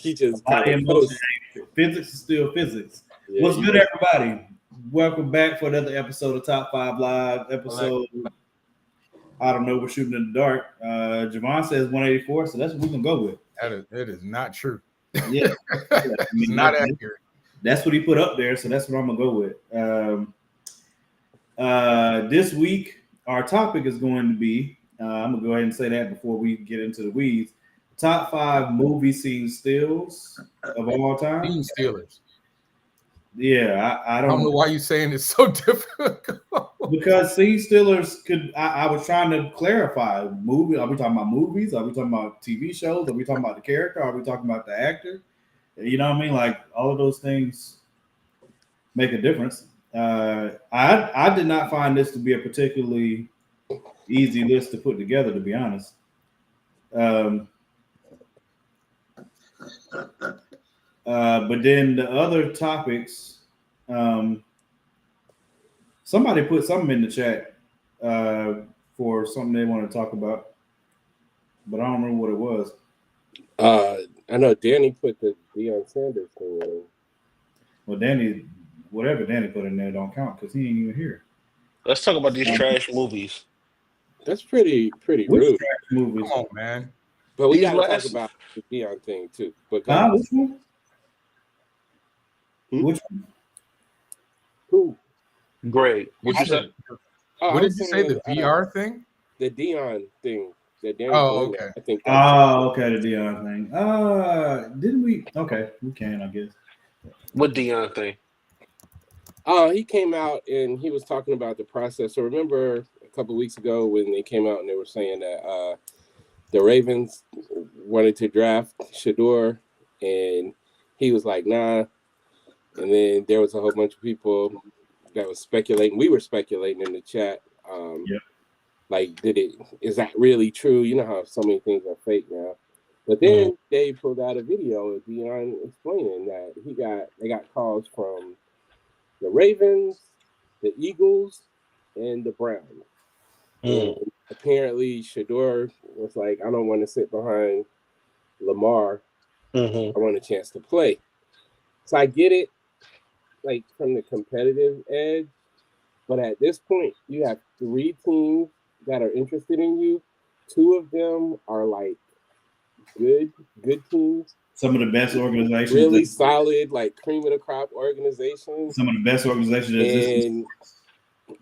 He just kind Body of and motion. posts. Physics is still physics. Yeah, What's good, everybody? Welcome back for another episode of Top 5 Live. Episode, I don't know, we're shooting in the dark. Javon says 184, so that's what we're going to go with. It is not true. Yeah. It's not accurate. That's what he put up there, so that's what I'm going to go with. This week, our topic is going to be, I'm going to go ahead and say that before we get into the weeds, top 5 movie scene stills of all time. Scene stealers. Yeah, I don't know why you're saying it's so difficult. Because scene stealers could. I was trying to clarify. Movie? Are we talking about movies? Are we talking about TV shows? Are we talking about the character? Are we talking about the actor? You know what I mean? Like all of those things make a difference. I did not find this to be a particularly easy list to put together, to be honest. But then the other topics, somebody put something in the chat for something they want to talk about, but I don't remember what it was. I know Danny put the Deion Sanders thing in. Well, Danny, whatever Danny put in there don't count because he ain't even here. Let's talk about these trash movies. That's pretty Which rude. trash movies? Come on, man. But we got to talk about the Deion thing too. Which one? Which one? Who? Great. What did you say? The VR thing? The Deion thing. Okay. I think. Okay, the Deion thing. Didn't we? Okay, we can, I guess. What Deion thing? He came out and he was talking about the process. So remember a couple of weeks ago when they came out and they were saying that the Ravens wanted to draft Sheuder, and he was like, nah. And then there was a whole bunch of people that was speculating. We were speculating in the chat. Like, is that really true? You know how so many things are fake now. But then they pulled out a video of Deion explaining that they got calls from the Ravens, the Eagles, and the Browns. And apparently Sheuder was like, I don't want to sit behind Lamar. I want a chance to play. So I get it, like from the competitive edge, but at this point you have 3 teams that are interested in you. 2 of them are like good teams. Some of the best organizations, really solid, like cream of the crop organizations. Some of the best organizations, and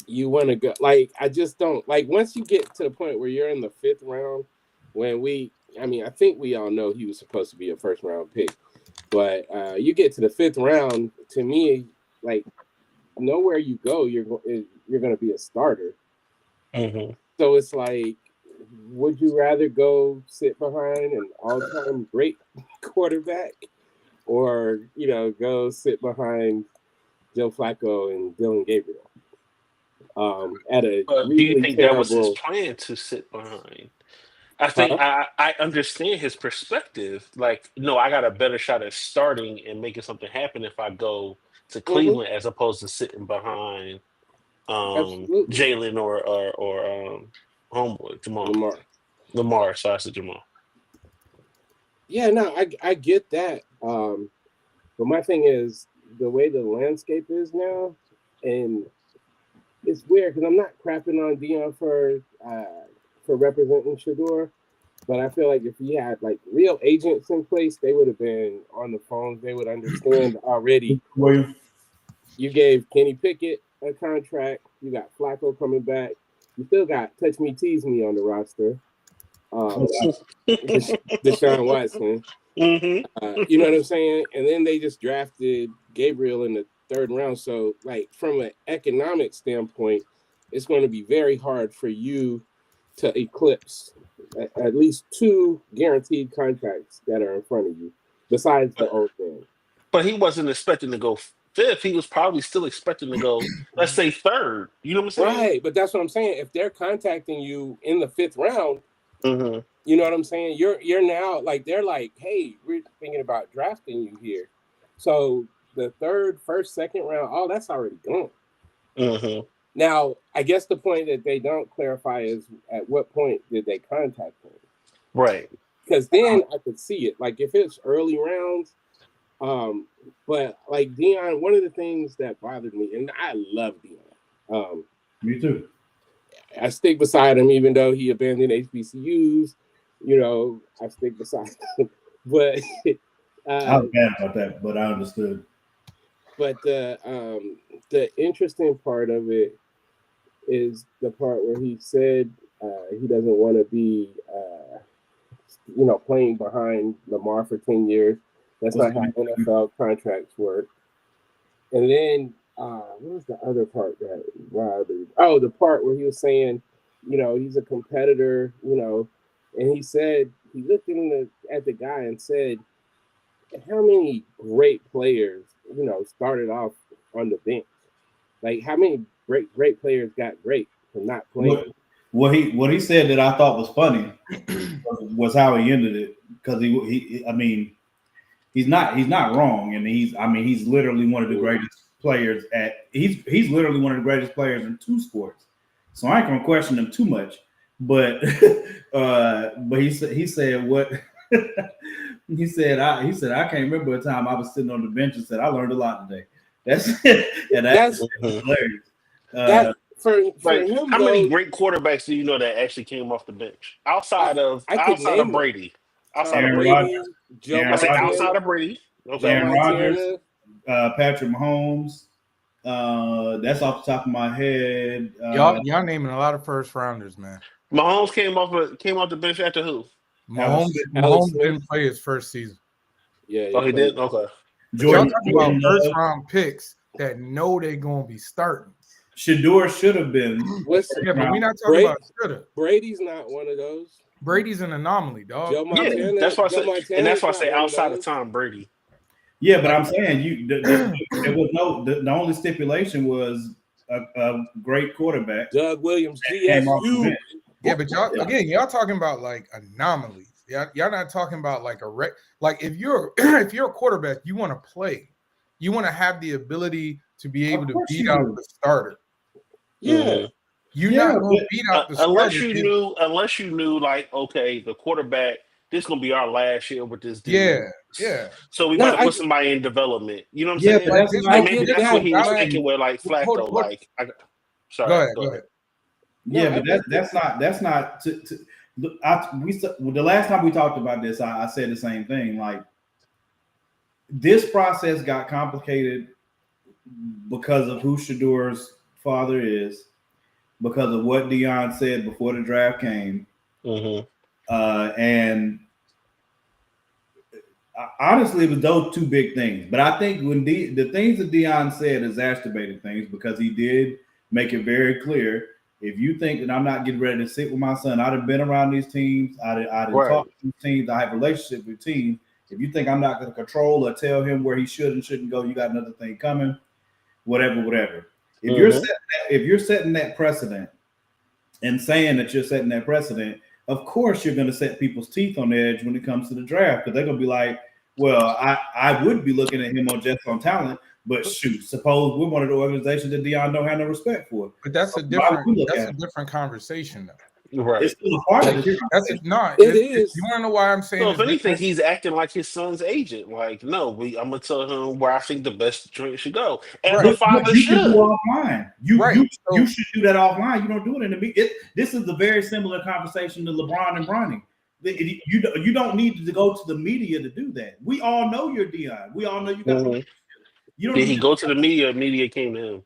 you want to go. Like, I just don't like once you get to the point where you're in the 5th round. I think we all know he was supposed to be a 1st round pick, but you get to the 5th round. To me, like nowhere you go, you're going to be a starter. So it's like, would you rather go sit behind an all-time great quarterback, or go sit behind Joe Flacco and Dylan Gabriel? Do you think that was his plan to sit behind? I think I understand his perspective. Like, no, I got a better shot at starting and making something happen if I go to Cleveland as opposed to sitting behind Jalen or homeboy Jamal. Lamar. So I said Jamal. Yeah, no, I get that. But my thing is the way the landscape is now, and it's weird because I'm not crapping on Deion for representing Sheuder, but I feel like if he had like real agents in place, they would have been on the phones. They would understand already. You gave Kenny Pickett a contract. You got Flacco coming back. You still got Touch Me, Tease Me on the roster. Deshaun Watson. You know what I'm saying? And then they just drafted Gabriel in the 3rd round. So, like, from an economic standpoint, it's going to be very hard for you to eclipse at least 2 guaranteed contracts that are in front of you, besides the old thing. But he wasn't expecting to go 5th. He was probably still expecting to go, let's say 3rd. You know what I'm saying? Right, but that's what I'm saying. If they're contacting you in the 5th round, you know what I'm saying? You're now like, they're like, hey, we're thinking about drafting you here. So the 3rd, 1st, 2nd round, all that's already gone. Now, I guess the point that they don't clarify is at what point did they contact him? Right. because then I could see it. Like if it's early rounds, but like Deion, one of the things that bothered me, and I love Deion. Me too. I stick beside him, even though he abandoned HBCUs. You know, I stick beside him. But I was bad about that, but I understood. But the interesting part of it is the part where he said he doesn't want to be, playing behind Lamar for 10 years. That's not how NFL contracts work. And then what was the other part that bothered? Oh, the part where he was saying, he's a competitor, and he said he looked at the guy and said, how many great players, started off on the bench? Like how many great players got great from not playing? What he said that I thought was funny was how he ended it, because he's not wrong, and he's literally one of the greatest players he's literally one of the greatest players in two sports. So I ain't gonna question him too much, but he said what he said I can't remember a time I was sitting on the bench and said I learned a lot today. That's hilarious. For him, how many great quarterbacks do you know that actually came off the bench outside of Brady? Outside of Brady, outside of Brady, Aaron Rodgers, Patrick Mahomes. That's off the top of my head. Y'all naming a lot of first rounders, man. Mahomes came off the bench after who? Mahomes didn't play his first season. Yeah. Oh, he did. Okay. Y'all talking about first round picks that know they're gonna be starting. Sheuder should have been. But we're not talking about shoulda. Brady's not one of those. Brady's an anomaly, dog. Joe Montana, that's why I say outside of Tom Brady. Yeah, but I'm saying there was the only stipulation was a great quarterback. Doug Williams, GSU. Yeah, but y'all talking about like anomalies. Y'all not talking about like like if you're a quarterback, you want to play, you want to have the ability to be able to beat out the starter. Yeah. You're not going to beat out the starter. Unless you knew, like, okay, the quarterback, this is going to be our last year with this dude. Yeah. So we got to put somebody in development. You know what I'm saying? Maybe that's what he was thinking with, like, Flacco. Go ahead. Yeah, but that's not. The last time we talked about this, I said the same thing. Like, this process got complicated because of who Sheuder's father is, because of what Deion said before the draft came. And honestly, it was those two big things. But I think when the things that Deion said exacerbated things, because he did make it very clear, if you think that I'm not getting ready to sit with my son, I'd have been around these teams, I'd talked to these teams, I have relationships with teams. If you think I'm not going to control or tell him where he should and shouldn't go, you got another thing coming, whatever. If you're setting that precedent and saying that you're setting that precedent, of course you're going to set people's teeth on edge when it comes to the draft, because they're going to be like, well, I would be looking at him on talent, but shoot, suppose we're one of the organizations that Deion don't have no respect for. But that's a different conversation, though. Right. It's still a part of it. That's not. It is. You want to know why I'm saying? So if anything, he's acting like his son's agent. Like, no, I'm gonna tell him where I think the best joint should go, and the father should. You do offline. You should do that offline. You don't do it in the meeting. This is a very similar conversation to LeBron and Bronny. You don't need to go to the media to do that. We all know you're Deion. We all know you got. Did he go to the media? Media came to him.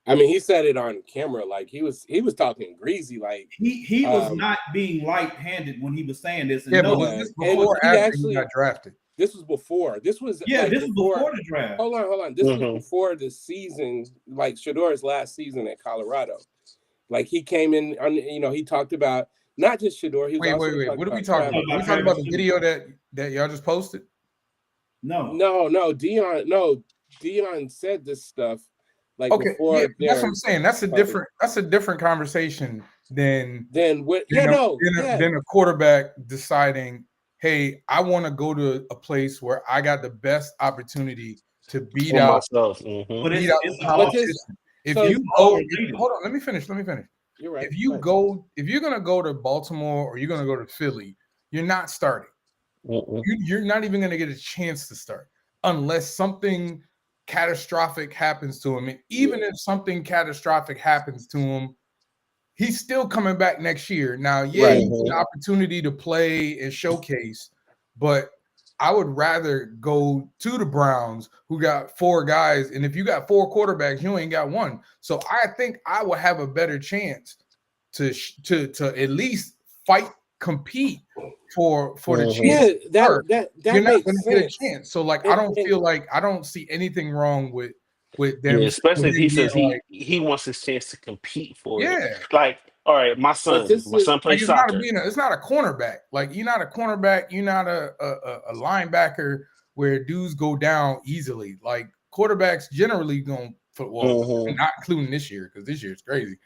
I mean, he said it on camera, like he was talking greasy, like he was not being light-handed when he was saying this. But was this before after he got drafted? This was before. This was this was before the draft. Hold on. This was before the season, like Sheuder's last season at Colorado. Like he came in, he talked about not just Sheuder. Wait. What are we talking about? Are we talking about the video that y'all just posted? No. Deion said this stuff. Like before, that's what I'm saying. That's a different conversation than a quarterback deciding, hey, I want to go to a place where I got the best opportunity to beat out myself. Beat out the competition. Hold on, let me finish. You're right. If you're gonna go to Baltimore or you're gonna go to Philly, you're not starting. You're not even going to get a chance to start unless something catastrophic happens to him. And even if something catastrophic happens to him, he's still coming back next year. Now, you get an opportunity to play and showcase, but I would rather go to the Browns, who got 4 guys. And if you got 4 quarterbacks, you ain't got one. So I think I will have a better chance to at least fight, compete for the chance. Yeah, that you're not makes going to get a chance. So like, I don't see anything wrong with them. Yeah, especially if he says he wants his chance to compete for it. Yeah. Like, all right, my son plays soccer. It's not a cornerback. Like, you're not a cornerback. You're not a linebacker where dudes go down easily. Like, quarterbacks generally not including this year, because this year is crazy.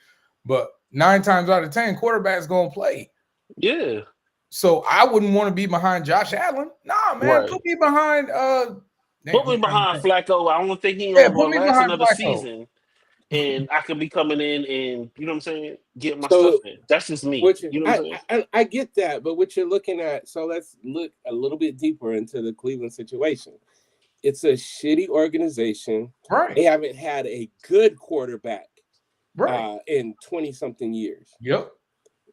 But 9 times out of 10, quarterbacks gonna play. Yeah. So I wouldn't want to be behind Josh Allen. Nah, man, put me behind Flacco. I don't think he's gonna last another season. And I could be coming in and, you know what I'm saying, get my stuff in. That's just me. You know what I'm saying? I get that, but what you're looking at, so let's look a little bit deeper into the Cleveland situation. It's a shitty organization. Right. They haven't had a good quarterback in 20-something years. Yep.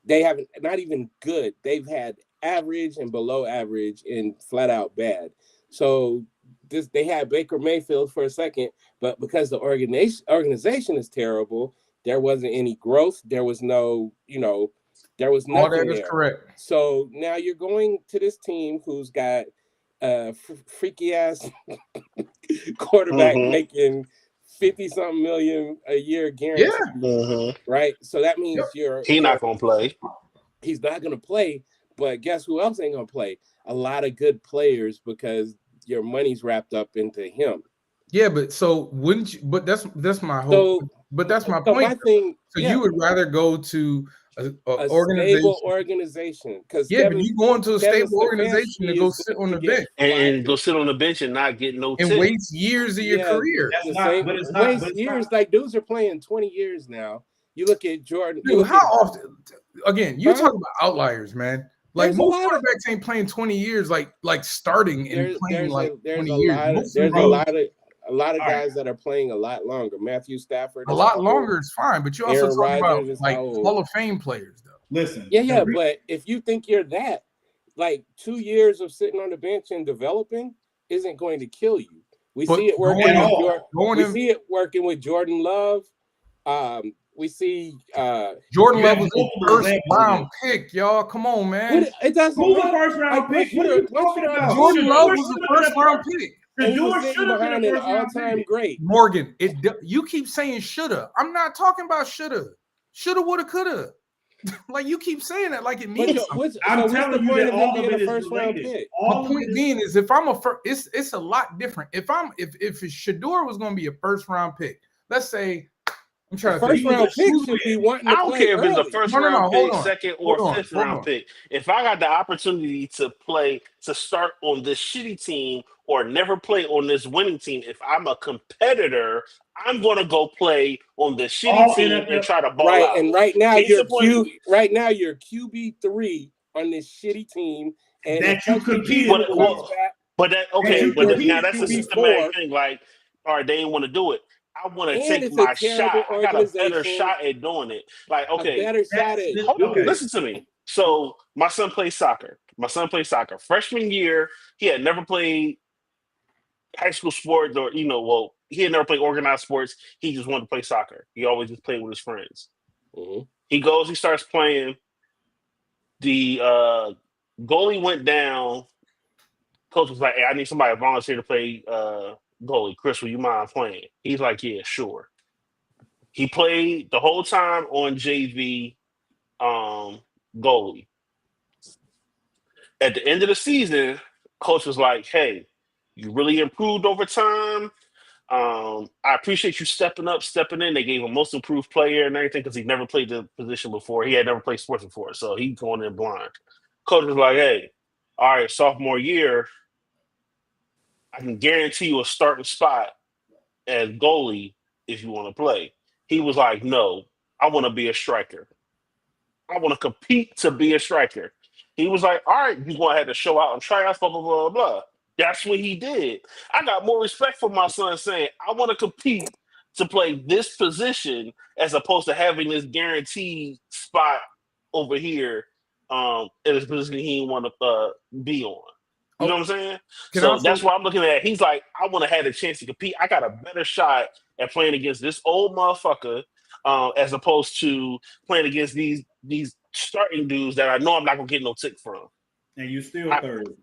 They haven't, not even good. They've had average and below average and flat out bad. So they had Baker Mayfield for a second, but because the organization is terrible, there wasn't any growth. There was no, there was nothing. All that is correct. So now you're going to this team who's got a freaky ass quarterback making 50-something million a year guaranteed. Yeah. Right. So that means he's not gonna play. He's not gonna play. But guess who else ain't gonna play? A lot of good players, because your money's wrapped up into him. Yeah, but so wouldn't you? But that's my whole. But that's my point. You would rather go to a stable organization, because but you go into a stable organization to go sit on the bench and go sit on the bench and not get no and waste years of your career. Waste years. Like, dudes are playing 20 years now. You look at Jordan. Dude, how often? Again, you talk about outliers, man. Like, most quarterbacks ain't playing 20 years, like starting and playing like 20 years. There's a lot of guys that are playing a lot longer. Matthew Stafford. A lot longer is fine, but you also talk about like Hall of Fame players, though. Listen. Yeah, but if you think you're that, like 2 years of sitting on the bench and developing isn't going to kill you. We see it working with Jordan Love. We see Jordan Love was a first-round pick, y'all. Come on, man. It doesn't matter. First-round pick. What are you talking about? Jordan Love was a first-round pick. George should have been an all-time great. Morgan, you keep saying shoulda. I'm not talking about shoulda. Shoulda, woulda, coulda. Like, you keep saying that like it means something. I'm telling you that all of it is related. My point being is, if I'm it's a lot different. If Sheuder was going to be a first-round pick, let's say. I'm trying to first round pick should be wanting to play. I don't care early. if it's a first round pick, second or fifth round pick. If I got the opportunity to start on this shitty team or never play on this winning team, if I'm a competitor, I'm going to go play on the shitty team and try to ball out. And right now you're QB3 on this shitty team, and that you compete. But now that's a systematic thing. Like, all right, they didn't want to do it. I want to take my shot. I got a better shot at doing it. Like, okay, listen to me. So my son plays soccer. Freshman year, he had never played high school sports, or he had never played organized sports. He just wanted to play soccer. He always just played with his friends. Mm-hmm. He starts playing. The goalie went down. Coach was like, "Hey, I need somebody to volunteer to play goalie. Chris, will you mind playing?" He's like, "Yeah, sure." He played the whole time on JV goalie. At the end of the season, coach was like, "Hey, you really improved over time. I appreciate you stepping in." They gave him most improved player and everything because he never played the position before. He had never played sports before, so he's going in blind. Coach was like, "Hey, all right, sophomore year, I can guarantee you a starting spot as goalie if you want to play." He was like, "No, I want to be a striker. I want to compete to be a striker." He was like, all right, you're going to have to show out and try out, blah, blah, blah, blah. That's what he did. I got more respect for my son saying, I want to compete to play this position as opposed to having this guaranteed spot over here in this position he didn't want to be on. You know what I'm saying? So that's what I'm looking at. He's like, I want to have a chance to compete. I got a better shot at playing against this old motherfucker as opposed to playing against these starting dudes that I know I'm not going to get no tick from. And you still third.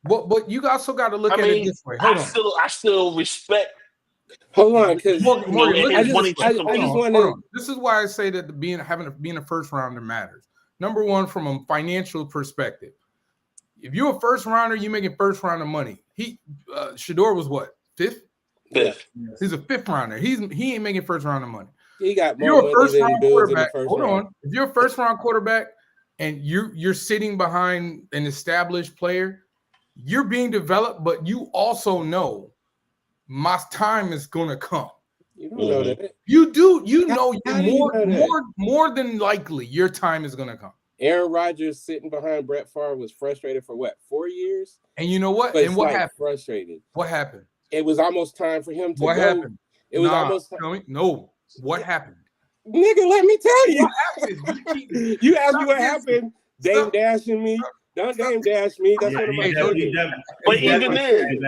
But you also got to look at it this way. Hold on. I still respect. Hold on, because I just want to. This is why I say that being a first rounder matters. Number one, from a financial perspective, if you're a first rounder, you're making first rounder money. Sheuder was what, fifth? Fifth. He's a fifth rounder. He ain't making first rounder money. He got more money than dudes in the first round. Hold on. If you're a first round quarterback and you're sitting behind an established player, you're being developed, but you also know my time is gonna come. You don't know that. You do. You know more than likely your time is gonna come. Aaron Rodgers sitting behind Brett Favre was frustrated for what, 4 years? And you know what? But and what happened? Frustrated. What happened? It was almost time for him to what go. Happened? It was almost time. No. What happened? Nigga, let me tell you. What happened? You asked me what happened. Dame dashing me. Don't Dame dash me. That's what I'm like. But even then,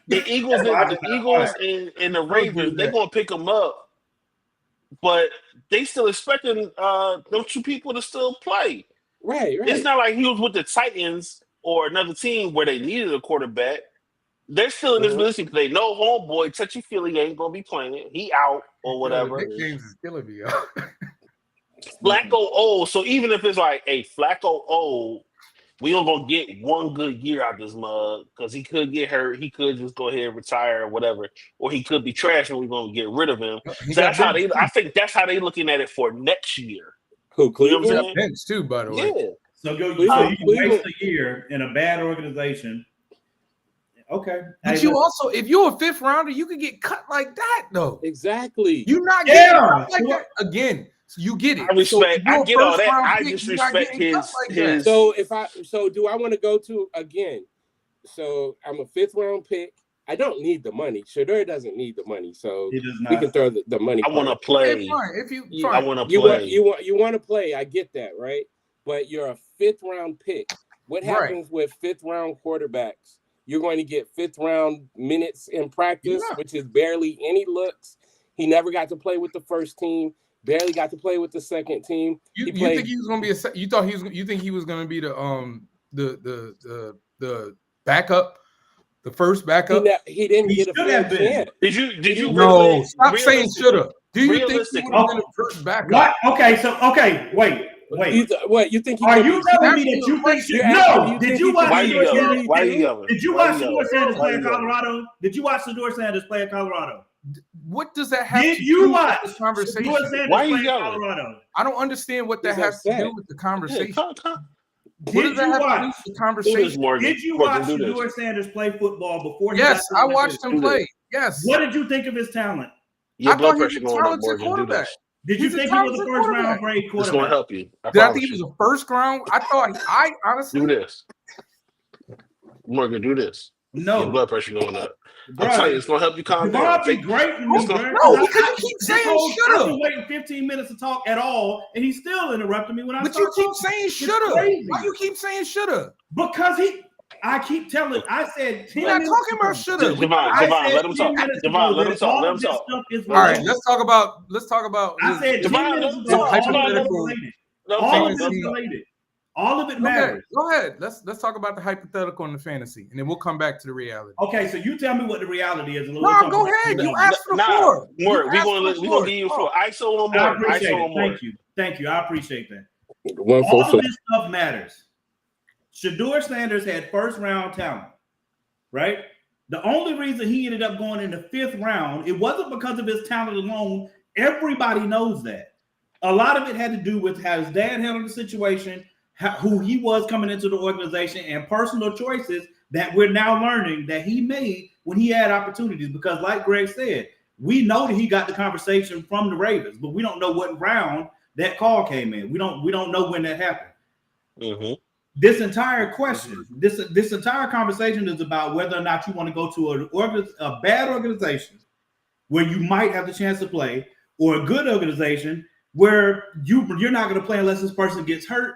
the Eagles and the Ravens, they're gonna pick them up. But they still expecting those two people to still play. Right. It's not like he was with the Titans or another team where they needed a quarterback. They're still in this position because they know homeboy touchy-feely ain't gonna be playing it. He out or whatever. Nick James is killing me. Flacco old. So even if it's like, hey, Flacco old, we don't gonna get one good year out this mug because he could get hurt. He could just go ahead and retire or whatever, or he could be trash and we're gonna get rid of him. So that's how they. I think that's how they looking at it for next year. Who Cleveland? You know what I'm saying? Bench too, by the way. Yeah. So you can waste a year in a bad organization. Okay. But you also, if you're a fifth rounder, you could get cut like that, though. Exactly. You're not getting cut like that again. So you get it. I respect. I get all that. I just respect his. So do I want to go to again? So I'm a fifth round pick. I don't need the money. Sheuder doesn't need the money, so we can throw the money. I want to play. I want to play. You want to play. I get that, right? But you're a fifth round pick. What happens with fifth round quarterbacks? You're going to get fifth round minutes in practice, which is barely any looks. He never got to play with the first team. Barely got to play with the second team. You think he was going to be you think he was going to be the backup, the first backup? He didn't get a fair chance. Did you? No, stop saying shoulda. Do you think he would have been the first backup? What? Okay. Wait. You think? Are you telling me that you think? No. Did you watch? Did you watch Sheuder Sanders play in Colorado? Did you watch Sheuder Sanders play in Colorado? What does that have to do with this conversation? Why are you yelling? I don't understand what that has to do with the conversation. What does that have to do with the conversation? Did you watch Sheuder Sanders play football before? Yes, I watched him play. Yes. What did you think of his talent? Your blood pressure going up, Morgan. Did you think he was a first round grade quarterback? It's going to help you. Did I think he was a first round? I honestly do this. Morgan, do this. No, your blood pressure going up. I'm telling you, it's going to help you calm down. Be great. No, because you keep saying shoulda. Waiting 15 minutes to talk at all, and he's still interrupting me when I. But you keep saying shoulda. Why you keep saying shoulda? Because I keep telling. I said 10 We're not talking about shoulda. Devon, let him talk. Devon, let him talk. Let him talk. All right, let's talk about. I said 10 minutes ago. All of it is related. All of it matters. Go ahead. Let's talk about the hypothetical and the fantasy, and then we'll come back to the reality. Okay, so you tell me what the reality is. No, go ahead. You asked for the floor. We're gonna give you the floor. ISO on more. ISO on more. Thank you. I appreciate that. All of this stuff matters. Sheuder Sanders had first round talent, right? The only reason he ended up going in the fifth round, it wasn't because of his talent alone. Everybody knows that. A lot of it had to do with how his dad handled the situation, who he was coming into the organization, and personal choices that we're now learning that he made when he had opportunities. Because like Greg said, we know that he got the conversation from the Ravens, but we don't know what round that call came in. We don't know when that happened. Mm-hmm. this entire question, this entire conversation is about whether or not you want to go to a bad organization where you might have the chance to play, or a good organization where you're not going to play unless this person gets hurt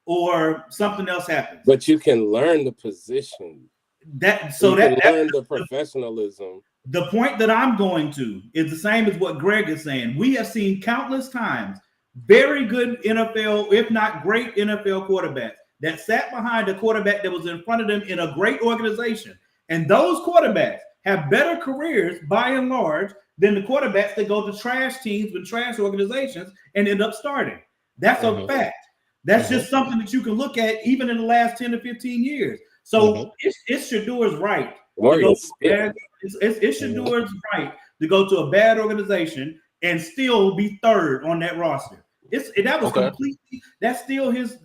or something else happens. But you can learn the position. Learn the professionalism. The point that I'm going to is the same as what Greg is saying. We have seen countless times very good NFL, if not great NFL quarterbacks that sat behind a quarterback that was in front of them in a great organization. And those quarterbacks have better careers by and large than the quarterbacks that go to trash teams with trash organizations and end up starting. That's a fact. That's just something that you can look at even in the last 10 to 15 years. So it's Sheudur's right. It's Sheudur's right to go to a bad organization and still be third on that roster. Completely. That's still his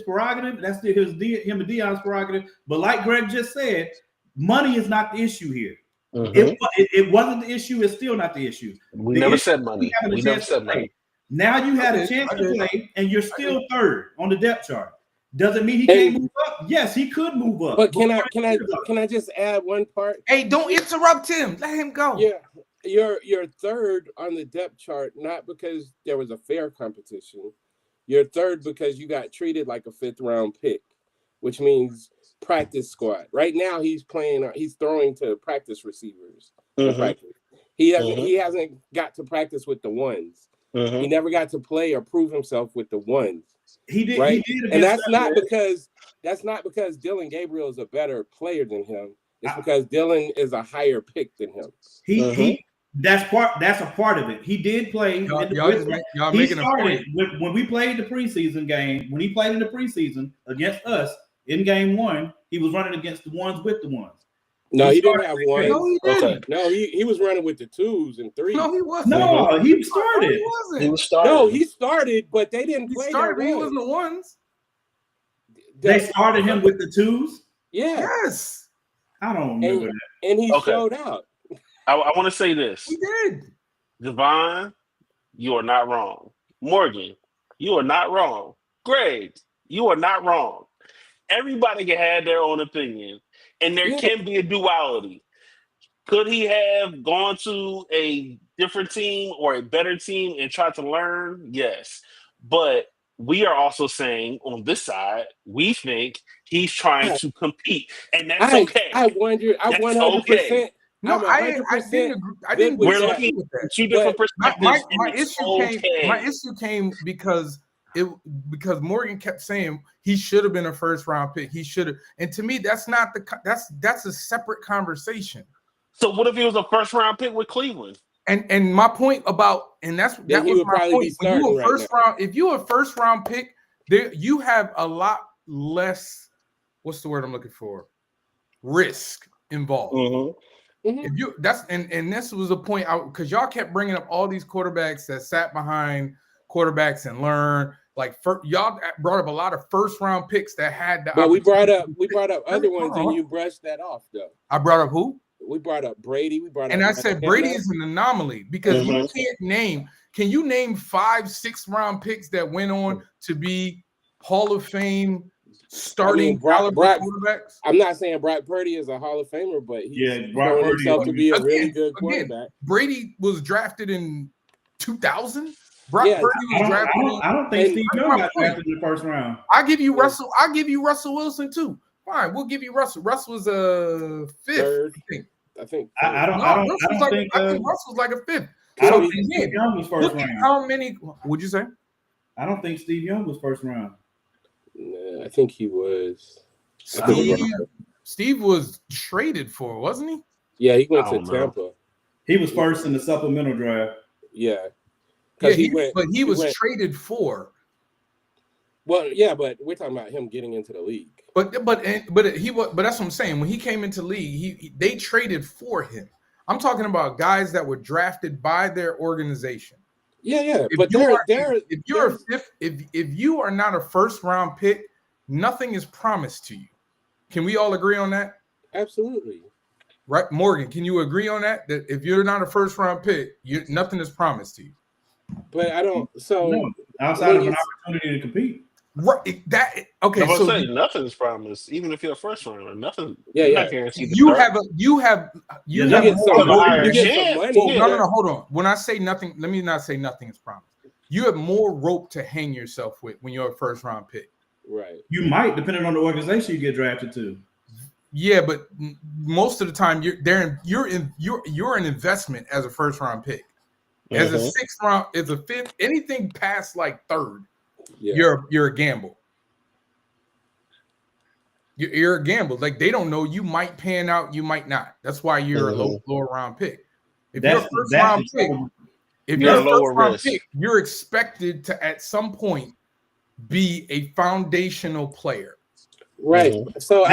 prerogative. That's still him and Deion's prerogative. But like Greg just said, money is not the issue here. It wasn't the issue. It's still not the issue. We never said money. We never said money. Now you had a chance to play, and you're still third on the depth chart. Doesn't mean he can't move up. Yes, he could move up. But can I just add one part? Hey, don't interrupt him. Let him go. Yeah, you're third on the depth chart, not because there was a fair competition. You're third because you got treated like a 5th round pick, which means practice squad. Right now he's throwing to practice receivers. Practice. He hasn't got to practice with the ones. He never got to play or prove himself with the ones. He did, right? And that's not because Dylan Gabriel is a better player than him. It's because Dylan is a higher pick than him. That's a part of it. He did play. Y'all making a point. When we played the preseason game, when he played in the preseason against us in game 1, he was running against the ones with the ones. No, he didn't have one. No, he didn't. No, he was running with the 2s and 3s. No, he wasn't. No, he started. No, he wasn't. He was started. No, he started, but they didn't play that He wasn't the ones. They started him with the 2s? Yeah. Yes. I don't remember that. And he showed out. I want to say this. He did. Devon, you are not wrong. Morgan, you are not wrong. Greg, you are not wrong. Everybody can have their own opinion, and there can be a duality. Could he have gone to a different team or a better team and tried to learn? Yes. But we are also saying on this side, we think he's trying to compete, and that's okay. I 100%. Okay. No, I didn't agree. We're looking at 2 different perspectives. My issue came because Morgan kept saying he should have been a 1st round pick. He should have, and to me, that's a separate conversation. So what if he was a 1st round pick with Cleveland? And my point about, and that was my point. When you a first round, if you a 1st round pick, you have a lot less. What's the word I'm looking for? Risk involved. If you and this was a point out because y'all kept bringing up all these quarterbacks that sat behind quarterbacks and learned. Like y'all brought up a lot of 1st round picks that had the. But we brought up other ones and you brushed that off though. I brought up who? We brought up Brady. I said Brady is an anomaly because you can't name. Can you name 5, 6 round picks that went on to be Hall of Fame starting quarterbacks? I'm not saying Brock Purdy is a Hall of Famer, but he's shown himself to be a really good quarterback. Brady was drafted in 2000. Brock Purdy was drafted. I don't think Steve Young got drafted in the 1st round. I'll give you Russell. I'll give you Russell Wilson too. Fine, we'll give you Russell. Russell was a 5th. I think. I think Russell's like a 5th. So Steve Young was 1st round. How many? Would you say? I don't think Steve Young was 1st round. Nah, I think he was. Steve was traded for, wasn't he? Yeah, he went to Tampa. He was 1st in the supplemental draft. Yeah. He was traded for. Well, yeah, but we're talking about him getting into the league. But that's what I'm saying. When he came into the league, they traded for him. I'm talking about guys that were drafted by their organization. Yeah. If you are not a 1st round pick, nothing is promised to you. Can we all agree on that? Absolutely. Right, Morgan, can you agree on that? That if you're not a 1st round pick, nothing is promised to you. But I don't. So outside of an opportunity to compete. Right. That okay. I'm So saying nothing's promised, even if you're a first rounder. Nothing. Yeah, you're yeah. not guaranteed to you start. have You get more some, rope. you get some money. No. Hold on. When I say nothing, let me not say nothing is promised. You have more rope to hang yourself with when you're a first round pick. Right. You might, depending on the organization you get drafted to. Yeah, but most of the time you're an investment as a first round pick. As a sixth round, as a fifth, anything past like third, you're a gamble. You're a gamble. Like they don't know. You might pan out, you might not. That's why you're a lower round pick. If you're a first round pick, you're expected to at some point be a foundational player. Right. So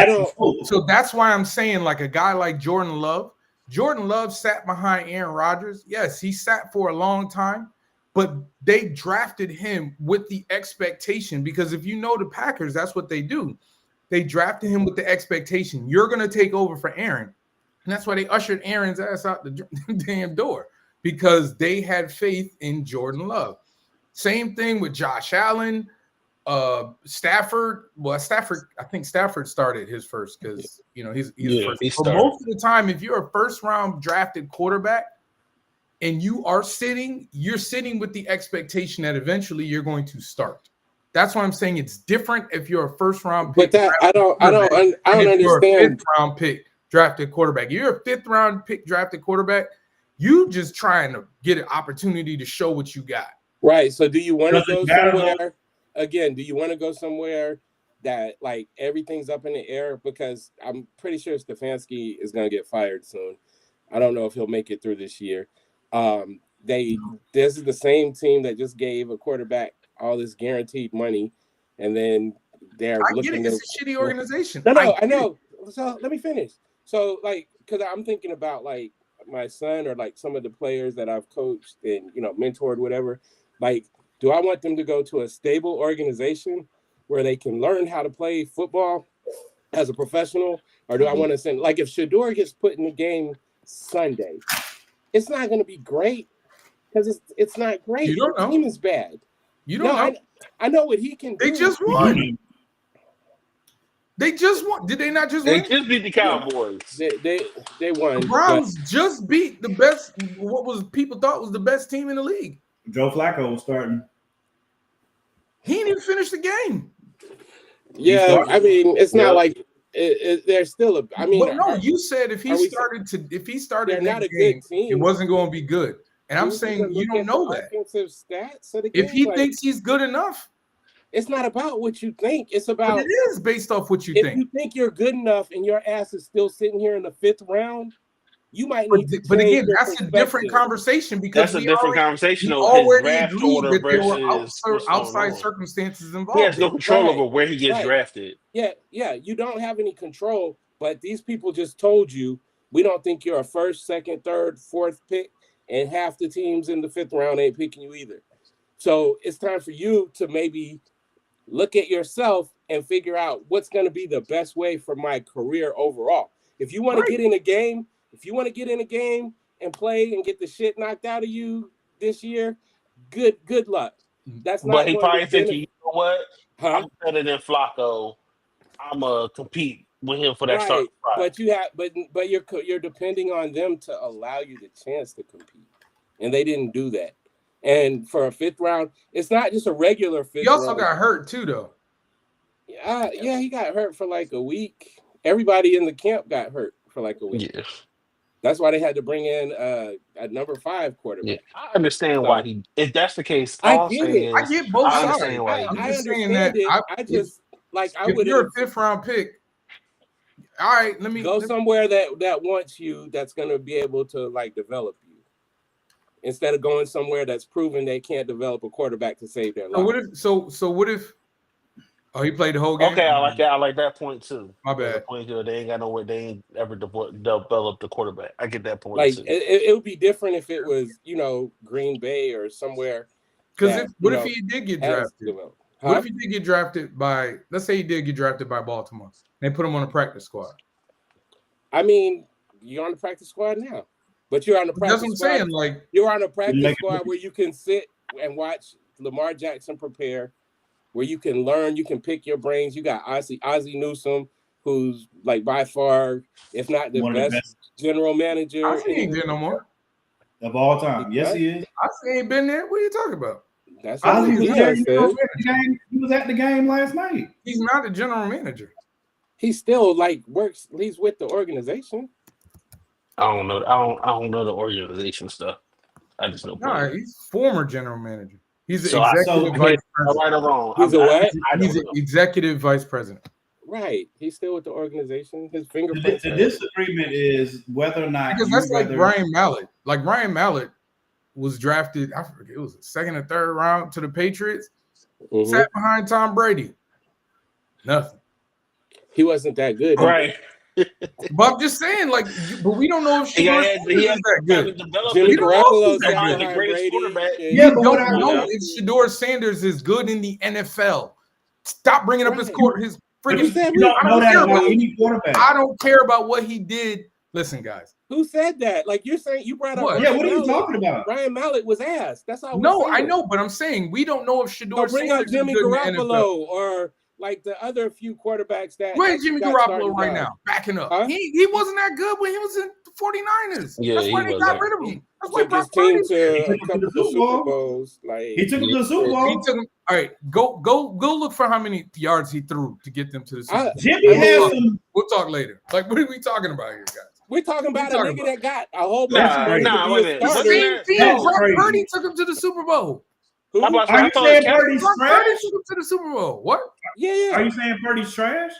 So that's why I'm saying like a guy like Jordan Love. Jordan Love sat behind Aaron Rodgers. Yes, he sat for a long time, but they drafted him with the expectation because if you know the Packers, that's what they do. They drafted him with the expectation you're going to take over for Aaron. And that's why they ushered Aaron's ass out the damn door because they had faith in Jordan Love. Same thing with Josh Allen, Stafford. Well, I think Stafford started his first because he's first. But most of the time, if you're a first round drafted quarterback and you're sitting with the expectation that eventually you're going to start. That's why I'm saying it's different if you're a first round pick. But that I don't understand. You're a fifth round pick drafted quarterback. You're a fifth round pick drafted quarterback. You just trying to get an opportunity to show what you got. Right. So do you want to go somewhere? Again, do you want to go somewhere that like everything's up in the air? Because I'm pretty sure Stefanski is going to get fired soon. I don't know if he'll make it through this year. This is the same team that just gave a quarterback all this guaranteed money, and then they're looking. It's a shitty organization. No, I know. So let me finish. So like, because I'm thinking about like my son or like some of the players that I've coached and mentored, whatever. Like, do I want them to go to a stable organization where they can learn how to play football as a professional, or do I want to send like if Sheuder gets put in the game Sunday, it's not going to be great because it's not great. You don't know. The team is bad. You don't know. I know what he can do. They just won. They just won. Did they not just win? They just beat the Cowboys. They won. The Browns just beat the best. What was people thought was the best team in the league. Joe Flacco was starting. He didn't even finish the game. Yeah, I mean, it's not like there's still a. I mean, but no, you said if he started, they're not a good team. It wasn't going to be good. And I'm saying you don't know that. Offensive stats of the game, if he like, thinks he's good enough, it's not about what you think. It's about. But it is based off what you think. If you think you're good enough and your ass is still sitting here in the 5th round, you might need to. But again, that's a different conversation because that's a different conversation. We already agreed that there were outside circumstances involved. He has no control over where he gets drafted. Yeah, you don't have any control. But these people just told you we don't think you're a 1st, 2nd, 3rd, 4th pick. And half the teams in the 5th round ain't picking you either. So it's time for you to maybe look at yourself and figure out what's going to be the best way for my career overall. If you want to get in a game, and play and get the shit knocked out of you this year, good luck. That's not. But he probably thinking, you know what? I'm better than Flacco. I'm gonna compete with him for that start. But you have, but you're depending on them to allow you the chance to compete, and they didn't do that. And for a 5th round, it's not just a regular 5th. He also got hurt too, though. Yeah, he got hurt for like a week. Everybody in the camp got hurt for like a week. Yeah. That's why they had to bring in a number 5 quarterback. Yeah, I understand why he. If that's the case, I get both sides. I understand that. I just like I would. If you're a 5th round pick, all right. Let me go somewhere that wants you. That's going to be able to like develop you, instead of going somewhere that's proven they can't develop a quarterback to save their life. What if? Oh, he played the whole game. Okay, I like that. I like that point too. My bad. They ain't got nowhere. They ain't ever developed the quarterback. I get that point. Like too. It would be different if it was Green Bay or somewhere. Because what if he did get drafted? What if he did get drafted by? Let's say he did get drafted by Baltimore. They put him on a practice squad. I mean, you're on the practice squad now, but you're on the practice squad. That's what I'm saying. Like you're on a practice squad where you can sit and watch Lamar Jackson prepare. where you can learn, you can pick your brains. You got Ozzie Newsome, who's like by far, if not the best general manager. Ozzie ain't there no more. Of all time. Yes, he is. Ozzie ain't been there. What are you talking about? That's what he was at the game last night. He's not the general manager. He still like works. He's with the organization. I don't know. I don't know the organization stuff. I just know. No, he's former general manager. He's so executive vice president. Right or wrong. He's a what? He's an executive vice president. Right. He's still with the organization. His fingerprints. The disagreement is whether or not, because that's like Ryan Mallett. Like Ryan Mallett was drafted, I forget, it was the second or third round to the Patriots. Sat behind Tom Brady. Nothing. He wasn't that good. Right. But I'm just saying, like, but we don't know if he is that good. Jimmy Garoppolo is the greatest quarterback. Yeah, but what I know is Sheuder Sanders is good in the NFL. Stop bringing up his freaking. I don't care about what he did. Listen, guys. Who said that? Like you're saying, you brought up. What are you talking about? Ryan Mallett was ass. That's all. No, I know, but I'm saying we don't know if Sheuder bring up Jimmy Garoppolo or like the other few quarterbacks that. Where's Jimmy Garoppolo right now? Backing up. Huh? He wasn't that good when he was in the 49ers. Yeah, that's why they got rid of him. That's why Brock Purdy to a couple of Super Bowls. Like he took him to the Super Bowl. He took him. All right, go look for how many yards he threw to get them to the Super Bowl. Jimmy has some. We'll talk later. Like, what are we talking about here, guys? We're talking about a nigga that got a whole bunch of money. Same team. Brock Purdy took him to the Super Bowl. Are you saying Purdy's trash? Took him to the Super Bowl. What? Yeah. Are you saying Purdy's trash?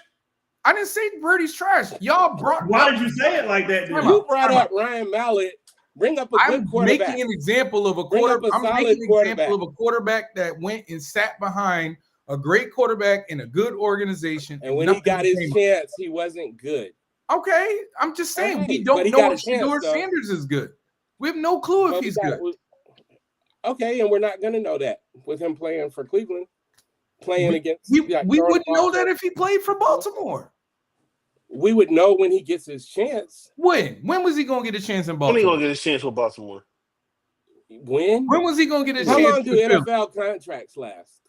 I didn't say Purdy's trash. Y'all brought. Why did you say it like that? You brought up Ryan Mallett. Bring up a good quarterback. I'm making an example of a quarterback. I'm making an example of a quarterback that went and sat behind a great quarterback in a good organization. And when he got his chance, he wasn't good. Okay, I'm just saying we don't know if Sheuder Sanders is good. We have no clue if he's good. Okay, and we're not going to know that with him playing for Cleveland, playing against. We wouldn't know that if he played for Baltimore. We would know when he gets his chance. When was he going to get a chance in Baltimore? When he going to get his chance for Baltimore? When was he going to get his chance? How long do NFL contracts last?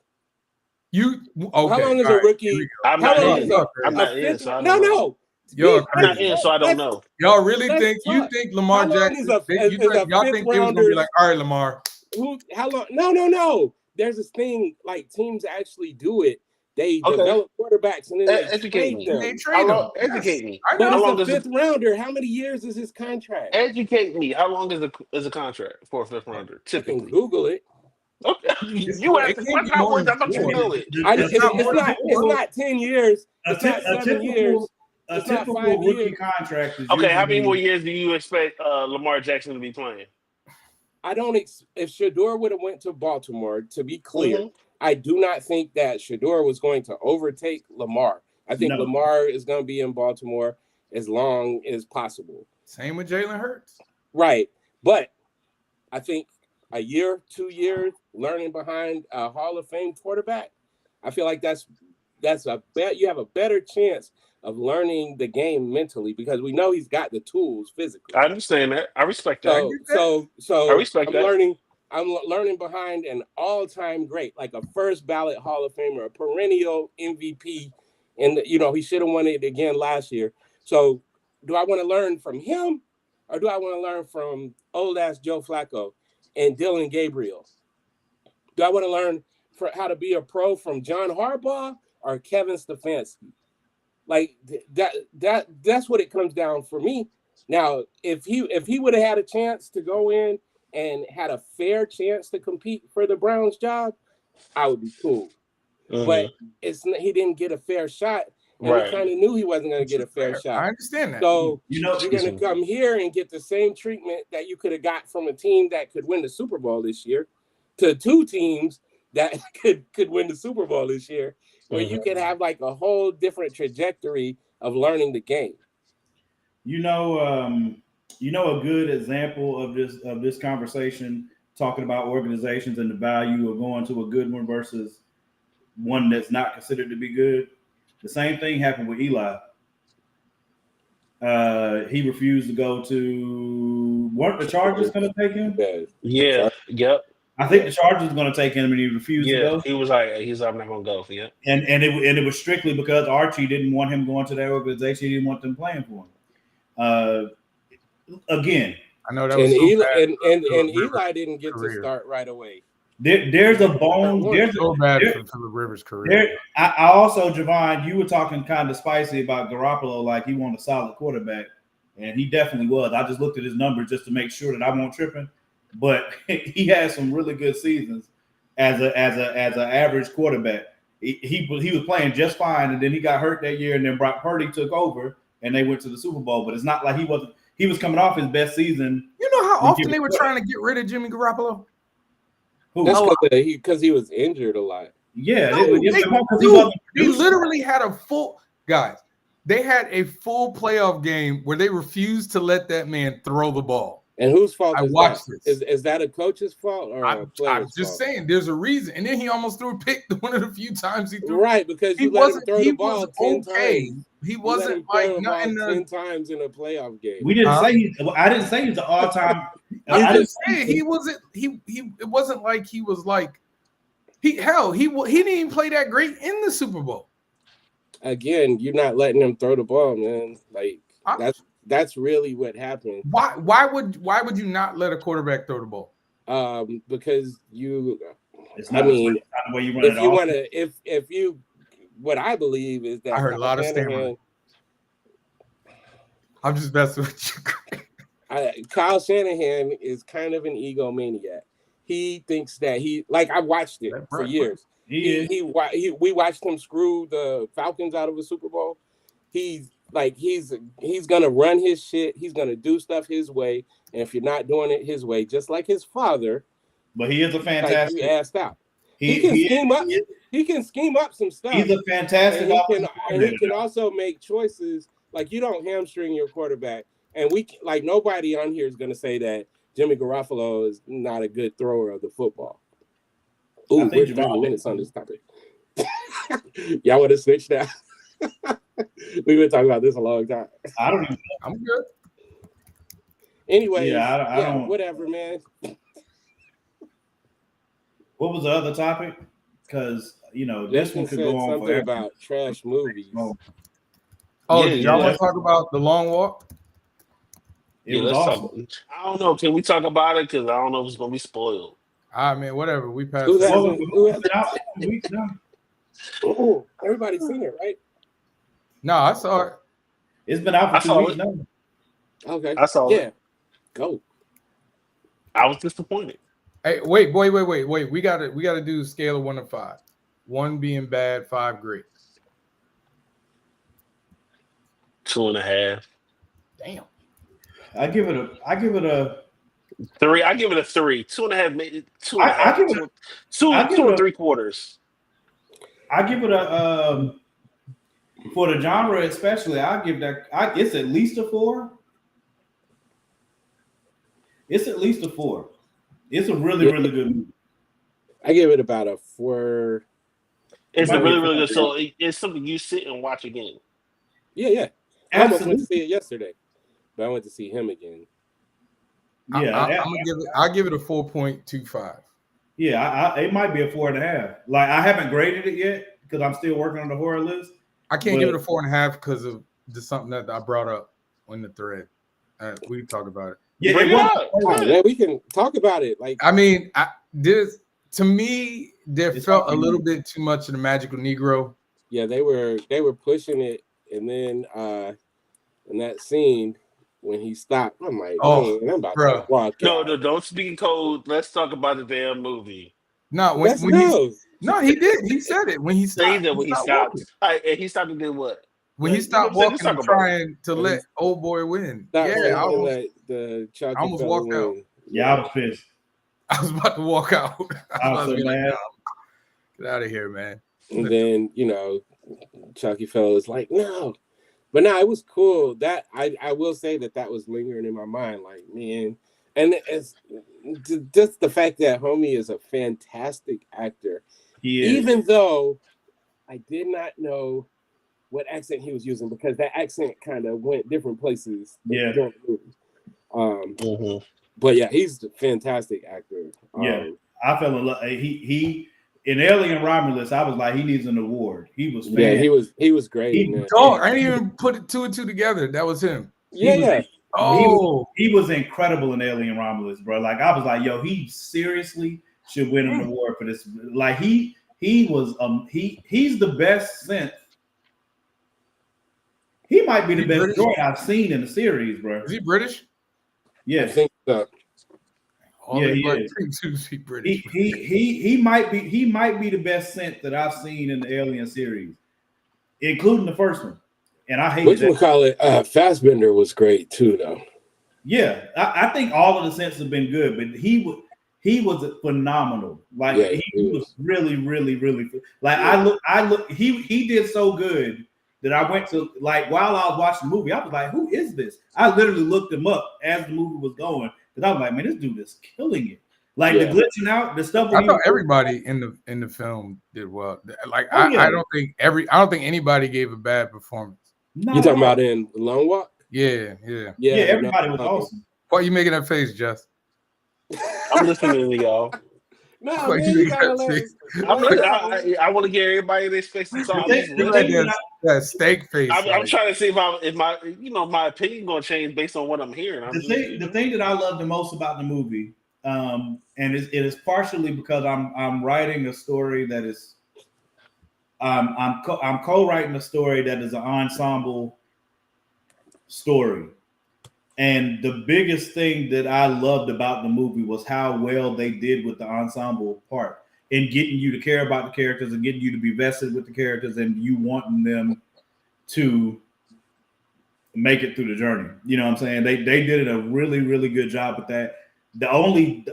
How long is a rookie? I'm not in, so I don't know. No. I'm not in, so I don't know. Y'all really think Lamar Jackson? Y'all think they was gonna be like, all right, Lamar. How long? No. There's this thing like teams actually do it. They develop quarterbacks and then they educate me. They trade them. Educate me. But it's a fifth rounder. How many years is his contract? Educate me. How long is a contract for a fifth rounder? Typically, I can Google it. Okay, you asked the question. I thought you know it. It's not 10 years. It's not 7 years. A typical rookie contract is okay. How many more years do you expect Lamar Jackson to be playing? I don't. If Sheuder would have went to Baltimore, to be clear, I do not think that Sheuder was going to overtake Lamar. I think Lamar is going to be in Baltimore as long as possible. Same with Jalen Hurts. Right, but I think a year, 2 years, learning behind a Hall of Fame quarterback, I feel like that's a bet. You have a better chance of learning the game mentally because we know he's got the tools physically. I understand that. I respect that. So I respect that. I'm learning behind an all-time great, like a first ballot Hall of Famer, a perennial MVP, and he should have won it again last year. So, do I want to learn from him, or do I want to learn from old ass Joe Flacco and Dylan Gabriel? Do I want to learn how to be a pro from John Harbaugh or Kevin Stefanski? Like that's what it comes down for me. Now, if he would have had a chance to go in and had a fair chance to compete for the Browns job, I would be cool. But he didn't get a fair shot, and we kind of knew he wasn't going to get a fair shot. I understand that. So you're going to come here and get the same treatment that you could have got from a team that could win the Super Bowl this year, to two teams that could win the Super Bowl this year, where you could have like a whole different trajectory of learning the game. A good example of this conversation, talking about organizations and the value of going to a good one versus one that's not considered to be good. The same thing happened with Eli. He refused to go to. Weren't the Chargers going to take him? Yeah. Yep. I think the Chargers were going to take him, and he refused to go. He was like, I'm not going to go. Yeah, and it was strictly because Archie didn't want him going to that organization. He didn't want them playing for him. Again, I know that was Eli didn't get to start right away. There's a bone. There's so bad for Phillip Rivers' career. I also, Javon, you were talking kind of spicy about Garoppolo, like he wanted a solid quarterback, and he definitely was. I just looked at his numbers just to make sure that I won't tripping, but he had some really good seasons as an average quarterback. He was playing just fine, and then he got hurt that year, and then Brock Purdy took over, and they went to the Super Bowl. But it's not like he was coming off his best season. You know how often they were trying to get rid of Jimmy Garoppolo? That's because he was injured a lot. Yeah, they literally had a full They had a full playoff game where they refused to let that man throw the ball. And whose fault I watched this. Is that a coach's fault or a player's I'm just saying there's a reason. And then he almost threw a pick one of the few times he threw. Right, because you let him throw the ball 10 times. He wasn't like 10 times in a playoff game. We didn't say I didn't say he's an all-time. I'm just saying he wasn't. It wasn't like he was like he didn't even play that great in the Super Bowl. Again, you're not letting him throw the ball, man. Like that's really what happened. Why would you not let a quarterback throw the ball? Because you. It's not the way you run if you. What I believe is that I heard a lot of stammering. I'm just messing with you. Kyle Shanahan is kind of an egomaniac. He thinks that I watched it for years. We watched him screw the Falcons out of a Super Bowl. He's gonna run his shit. He's gonna do stuff his way. And if you're not doing it his way, just like his father, but he is a fantastic. You asked out. He can scheme up some stuff. He's a fantastic. And he can also make choices. Like, you don't hamstring your quarterback. And nobody on here is going to say that Jimmy Garoppolo is not a good thrower of the football. Ooh, we're 20 minutes on this topic. Y'all want to switch now? We've been talking about this a long time. I don't even know. I'm good. Anyway, I don't. Whatever, man. What was the other topic? Because this one could go on something forever. About trash movies. Y'all want to talk about The Long Walk? It was awesome. I don't know. Can we talk about it? Because I don't know if it's going to be spoiled. Man, whatever. We passed. Everybody's seen it, right? No, I saw it. It's been out for 2 weeks now. Okay, I saw it. Yeah, go. I was disappointed. Hey, wait. We gotta do a scale of 1 to 5. 1 being bad, 5 great. 2.5. Damn. I give it a 3. I give it a 3. 2.5. 2.5. 2 and 3/4. I give it a for the genre especially. I give that. It's at least a 4. It's at least a 4. It's a really good movie. I give it about a 4. It's a really good. So it's something you sit and watch again. Yeah. I almost went to see it yesterday, but I went to see him again. Yeah, I'll give it a 4.25. Yeah, it might be a 4.5. Like, I haven't graded it yet because I'm still working on the horror list. I can't give it a 4.5 because of just something that I brought up on the thread. We can talk about it. Yeah, we can talk about it. Like, I mean, to me, there felt a little bit too much of the magical Negro. Yeah, they were pushing it, and then in that scene when he stopped, I'm like, man, I'm about to walk out. No, don't speak in code. Let's talk about the damn movie. No, he did. He said it when he stopped. He stopped. And he stopped and did what? When he stopped walking and trying to let old boy win. I almost walked out. Yeah, I was pissed. I was about to walk out. I was so mad. Get out of here, man. And then, Chucky Fellow was like, no. But no, it was cool. That I will say that was lingering in my mind. Like, man. And it's just the fact that homie is a fantastic actor. He is. Even though I did not know what accent he was using, because that accent kind of went different places. Yeah. But yeah, he's a fantastic actor. I fell in love. He in Alien Romulus, I was like, he needs an award. He was he was great. I didn't even put two and two together. That was him. Yeah. He was incredible in Alien Romulus, bro. Like I was like, yo, he seriously should win an award for this. Like he's the best synth. He might be the best droid I've seen in the series, bro. Is he British? Yes. I think so. He might be the best synth that I've seen in the Alien series, including the first one. And I hate it. Fassbender was great too, though. Yeah, I think all of the synths have been good, but he was phenomenal. Like he was really, really, really like he did so good that I went to, like, while I was watching the movie, I was like, who is this? I literally looked him up as the movie was going. Because I was like, man, this dude is killing it. Like the glitching out, the stuff. I thought everybody in the film did well. Like I don't think anybody gave a bad performance. You talking about in Lone Walk? Yeah. Everybody was awesome. Why are you making that face, Jess? I'm listening to y'all. No, man, I want to get everybody in their faces. So that steak face. I'm trying to see if my opinion gonna change based on what I'm hearing. The thing that I love the most about the movie, and it is partially because I'm writing a story that is, I'm co-writing a story that is an ensemble story. And the biggest thing that I loved about the movie was how well they did with the ensemble part in getting you to care about the characters and getting you to be vested with the characters and you wanting them to make it through the journey. You know what I'm saying? They did a really, really good job with that. The only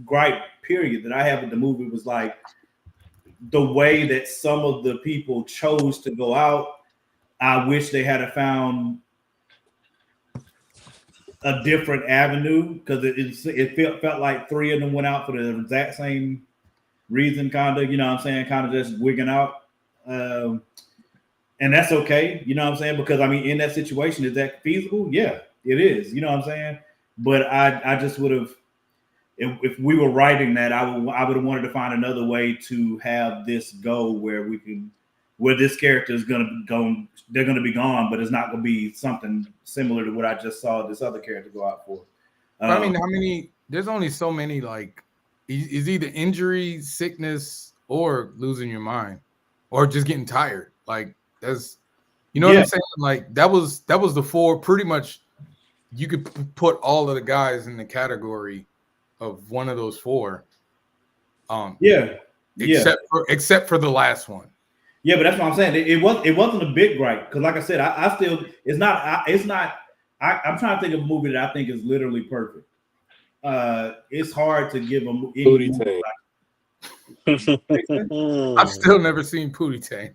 gripe period that I have with the movie was like the way that some of the people chose to go out. I wish they had found a different avenue, because it felt like three of them went out for the exact same reason, kind of, you know what I'm saying, kind of just wigging out. And that's okay, you know what I'm saying, because I mean, in that situation, is that feasible? Yeah, it is, you know what I'm saying. But I just would have, if we were writing that, I would have wanted to find another way to have this go where this character is going to go, they're going to be gone, but it's not going to be something similar to what I just saw this other character go out for. I mean, there's only so many, like, is either injury, sickness, or losing your mind, or just getting tired. Like, that's, you know what I'm saying? Like, that was the four, pretty much, you could put all of the guys in the category of one of those four. Except for the last one. Yeah, but that's what I'm saying. It wasn't a big gripe, because, like I said, I still, it's not. I'm trying to think of a movie that I think is literally perfect. It's hard to give a movie. I've still never seen Pootie Tang.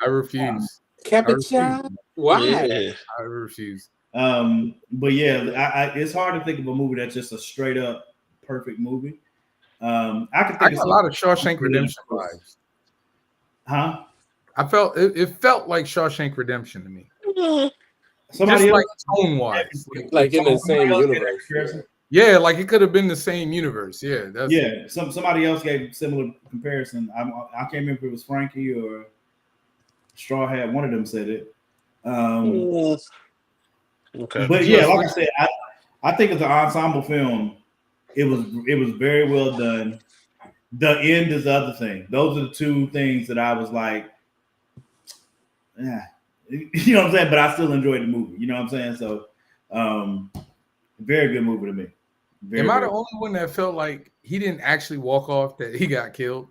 I refuse. Capuchin? Why? Yeah. I refuse. But yeah, it's hard to think of a movie that's just a straight up perfect movie. I got a lot of Shawshank Redemption vibes. Huh? I felt it felt like Shawshank Redemption to me. Somebody just else, like tone wise, like in the same universe. Yeah, like it could have been the same universe. Yeah, somebody else gave similar comparison. I can't remember if it was Frankie or Straw Hat. One of them said it. Okay, but yeah, like I said, I think it's an ensemble film. It was very well done. The end is the other thing. Those are the two things that I was like, yeah, you know what I'm saying? But I still enjoyed the movie. You know what I'm saying? So, very good movie to me. Am I the only one that felt like he didn't actually walk off, that he got killed?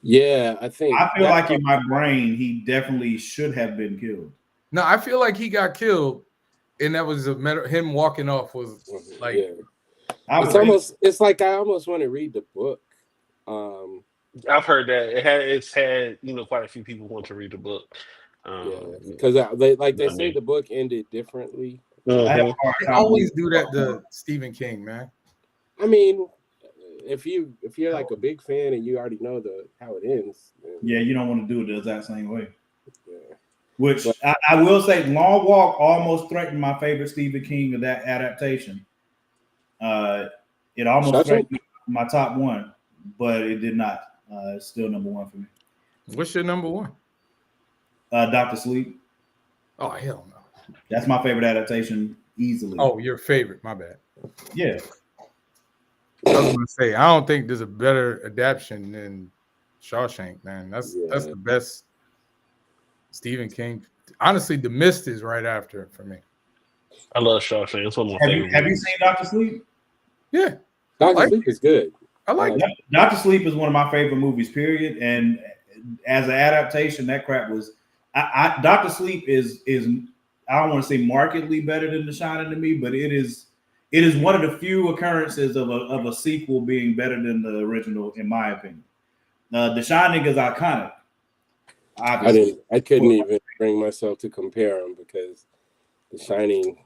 Yeah, I feel like in my brain, he definitely should have been killed. No, I feel like he got killed, and that was him walking off was like. Yeah. It's like I almost want to read the book. I've heard that it's had quite a few people want to read the book. Because they say the book ended differently. They always do that to Stephen King, man. I mean, if you're like a big fan and you already know how it ends, yeah, you don't want to do it the exact same way. Yeah. Which I will say, Long Walk almost threatened my favorite Stephen King of that adaptation. It almost ranked my top one, but it did not. It's still number one for me. What's your number one? Dr. Sleep. Oh, hell no. That's my favorite adaptation easily. Oh, your favorite. My bad. Yeah. I was going to say, I don't think there's a better adaptation than Shawshank, man. That's the best Stephen King. Honestly, The Mist is right after it for me. I love Shawshank. It's one of my favorite Have you seen Dr. Sleep? Yeah. Dr. Sleep is good. I like it. Dr. Sleep is one of my favorite movies, period. And as an adaptation, that crap was Dr. Sleep is I don't want to say markedly better than The Shining to me, but it is one of the few occurrences of a sequel being better than the original, in my opinion. The Shining is iconic. Obviously. I couldn't even bring myself to compare them because The Shining,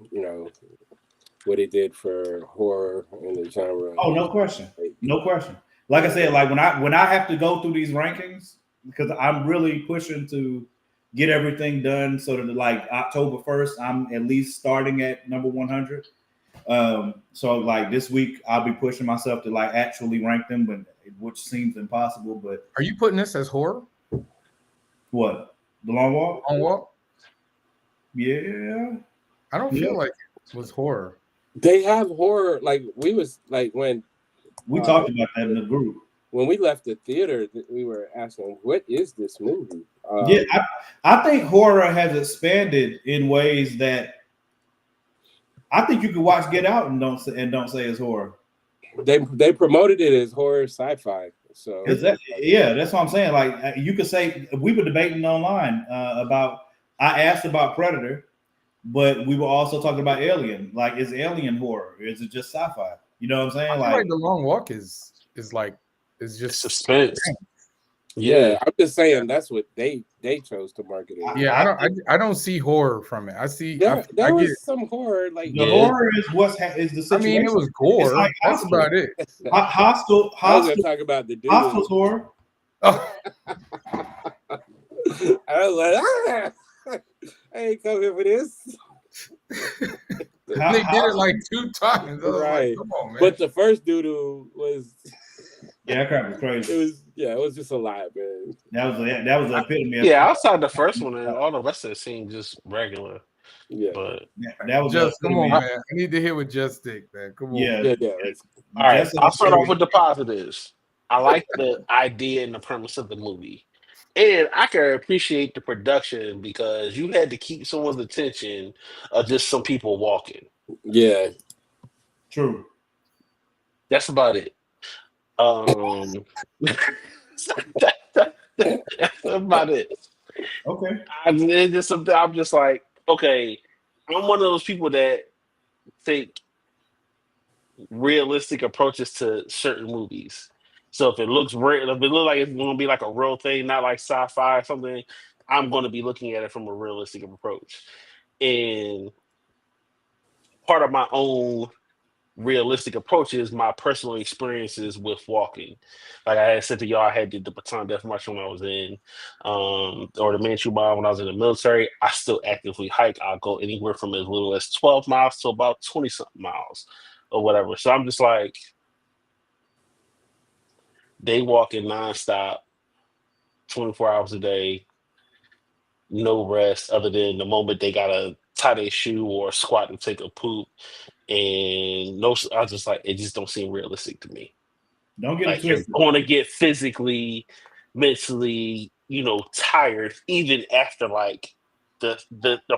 what it did for horror in the genre. Oh, no question. No question. Like I said, like when I have to go through these rankings, because I'm really pushing to get everything done so that like October 1st, I'm at least starting at number 100. So like this week, I'll be pushing myself to like actually rank them, but which seems impossible. But are you putting this as horror? What? The Long Walk? Long Walk? Yeah. I don't feel like it was horror. They have horror. Like we was like when we talked about that in the group. When we left the theater, we were asking, "What is this movie?" I think horror has expanded in ways that I think you could watch Get Out and don't say it's horror. They promoted it as horror sci-fi. So that's what I'm saying. Like you could say we were debating online about. I asked about Predator, but we were also talking about Alien. Like, is Alien horror? Or is it just sci-fi? You know what I'm saying? I feel like The Long Walk is just suspense. Yeah, I'm just saying that's what they chose to market it. Yeah, I don't see horror from it. I see there was some horror. Like the horror is is the situation. I mean, it was gore. Like that's about it. Hostile. I was gonna talk about the dude. Hostile horror. Oh. I was like, I ain't coming for this. They did it like 2 times. Right. Like, come on, man. But the first doodoo was that crap was crazy. It was just a lot, man. That was the epitome. Yeah, outside the first one, and all the rest of it seemed just regular. Yeah, but that was just come on, man. I need to hear what Just Stick, man. Come on. Yeah. All right, I'll start off with the positives. I like the idea and the premise of the movie. And I can appreciate the production because you had to keep someone's attention of just some people walking. Yeah. True. That's about it. That's about it. Okay. I'm just like, okay, I'm one of those people that think realistic approaches to certain movies. So if it looks real, if it looks like it's going to be like a real thing, not like sci-fi or something, I'm going to be looking at it from a realistic approach. And part of my own realistic approach is my personal experiences with walking. Like I had said to y'all, I had did the Baton Death March when I was in, or the Manchu Mile when I was in the military. I still actively hike. I'll go anywhere from as little as 12 miles to about 20-something miles or whatever. So I'm just like, they walking nonstop, 24 hours a day, no rest other than the moment they gotta tie their shoe or squat and take a poop. And no, I was just like, it just don't seem realistic to me. Don't get like it twisted. You're going to get physically, mentally, tired even after like the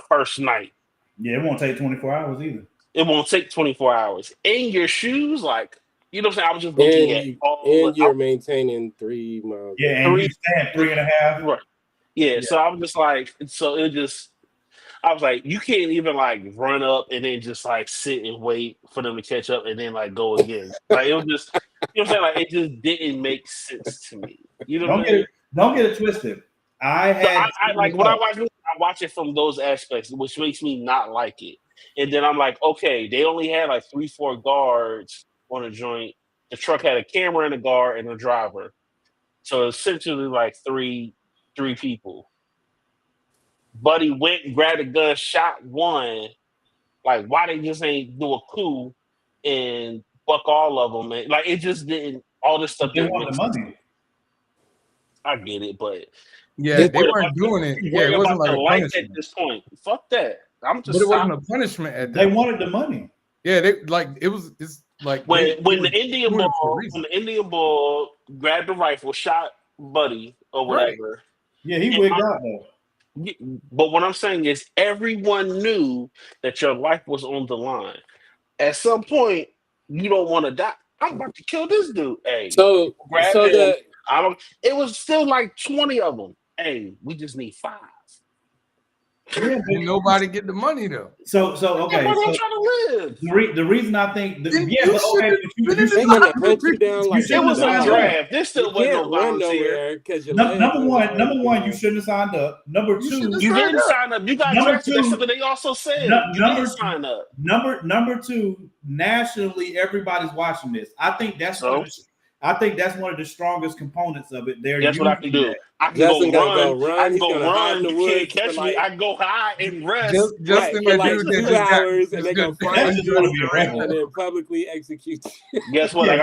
first night. Yeah, it won't take 24 hours either. It won't take 24 hours. And your shoes, like, you know what I'm saying? I was just looking at and you're maintaining 3 miles. Yeah, and you stand 3.5. Right. Yeah, so I was just like, I was like, you can't even like run up and then just like sit and wait for them to catch up and then like go again. Like it was just, you know what I'm saying? Like it just didn't make sense to me. You know what I mean? Don't get it twisted. I like when I watch it from those aspects, which makes me not like it. And then I'm like, okay, they only had like 3-4 guards on a joint. The truck had a camera and a guard and a driver. So essentially like three people. Buddy went, grabbed a gun, shot one. Like, why they just ain't do a coup and fuck all of them, man. Like it just didn't. All this stuff They didn't want make the sense. money. I get it, but yeah, they weren't doing it. Yeah, it wasn't like a punishment at this point. Fuck that. I'm just. But it wasn't a punishment at that. They wanted the money. Yeah, they like it was. It's like when the Indian bull grabbed the rifle, shot Buddy or whatever. Right. Yeah, he wigged out though. But what I'm saying is, everyone knew that your life was on the line. At some point, you don't want to die. I'm about to kill this dude. Hey, so it was still like 20 of them. Hey, we just need 5. Yeah, but nobody get the money though. So okay. I'm trying to live. The reason I think that, it was a draft. This still wasn't no volunteer. Number one, you shouldn't have signed up. Number two, you didn't sign up. You got drafted. That's something they also said. You didn't sign up. Number two, nationally, everybody's watching this. I think that's one of the strongest components of it. That's what I can do. I can go run. I can go run. You can't catch me. I can go high and rest. Justin for like 2 hours, and they go find you and then publicly execute you. Guess what? I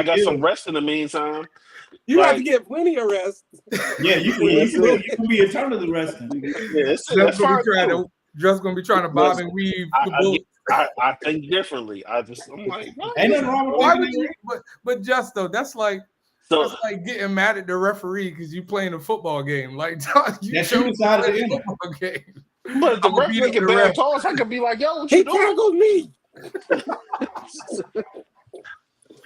got some rest in the meantime. You have to get plenty of rest. Yeah, you can be eternally resting. Yeah, that's Just gonna be trying to bob and weave the bullets. I think differently. I'm like, ain't nothing wrong with that. But just though, that's like getting mad at the referee because you playing a football game. Like you decided to football game. But the referee making bad calls, I could be like, yo, what you doing? Tackled me.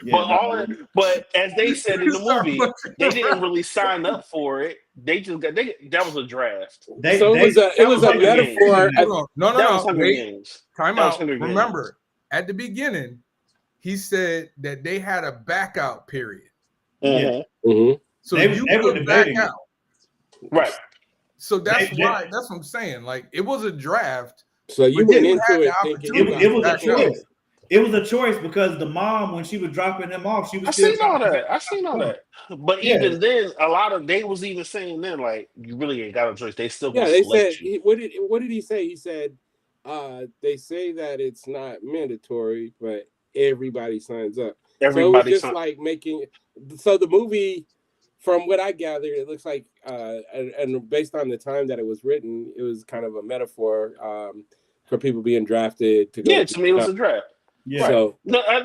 Yeah, but as they said in the movie, they didn't really sign up for it. They just got that was a draft. It was a metaphor. No. Time out. Remember, at the beginning, he said that they had a back out period. Mm-hmm. Mm-hmm. So you could back out. Right. So that's why. That's what I'm saying. Like it was a draft. So you went into it thinking it was a choice. It was a choice because the mom, when she was dropping him off, she was. I seen all that. But even then, a lot of they was even saying then, like, you really ain't got a choice. They still they said. What did he say? He said, they say that it's not mandatory, but everybody signs up. Everybody so it was just like making. So the movie, from what I gathered, it looks like, and based on the time that it was written, it was kind of a metaphor for people being drafted to go. Yeah, to me, it was a draft. Yeah. So no, I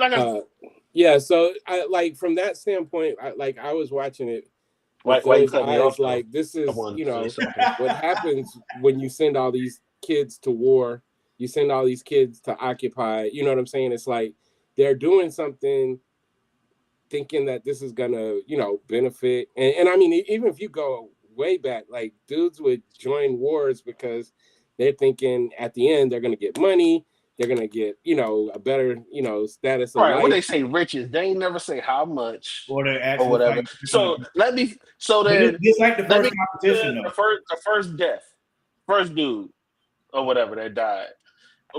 like from that standpoint, I was watching it. Like this is what happens when you send all these kids to war. You send all these kids to occupy. You know what I'm saying? It's like they're doing something, thinking that this is gonna benefit. And I mean, even if you go way back, like dudes would join wars because they're thinking at the end they're gonna get money. They're gonna get, a better, status of life. When they say riches, they ain't never say how much or whatever. So then this like the first competition, the first dude or whatever that died.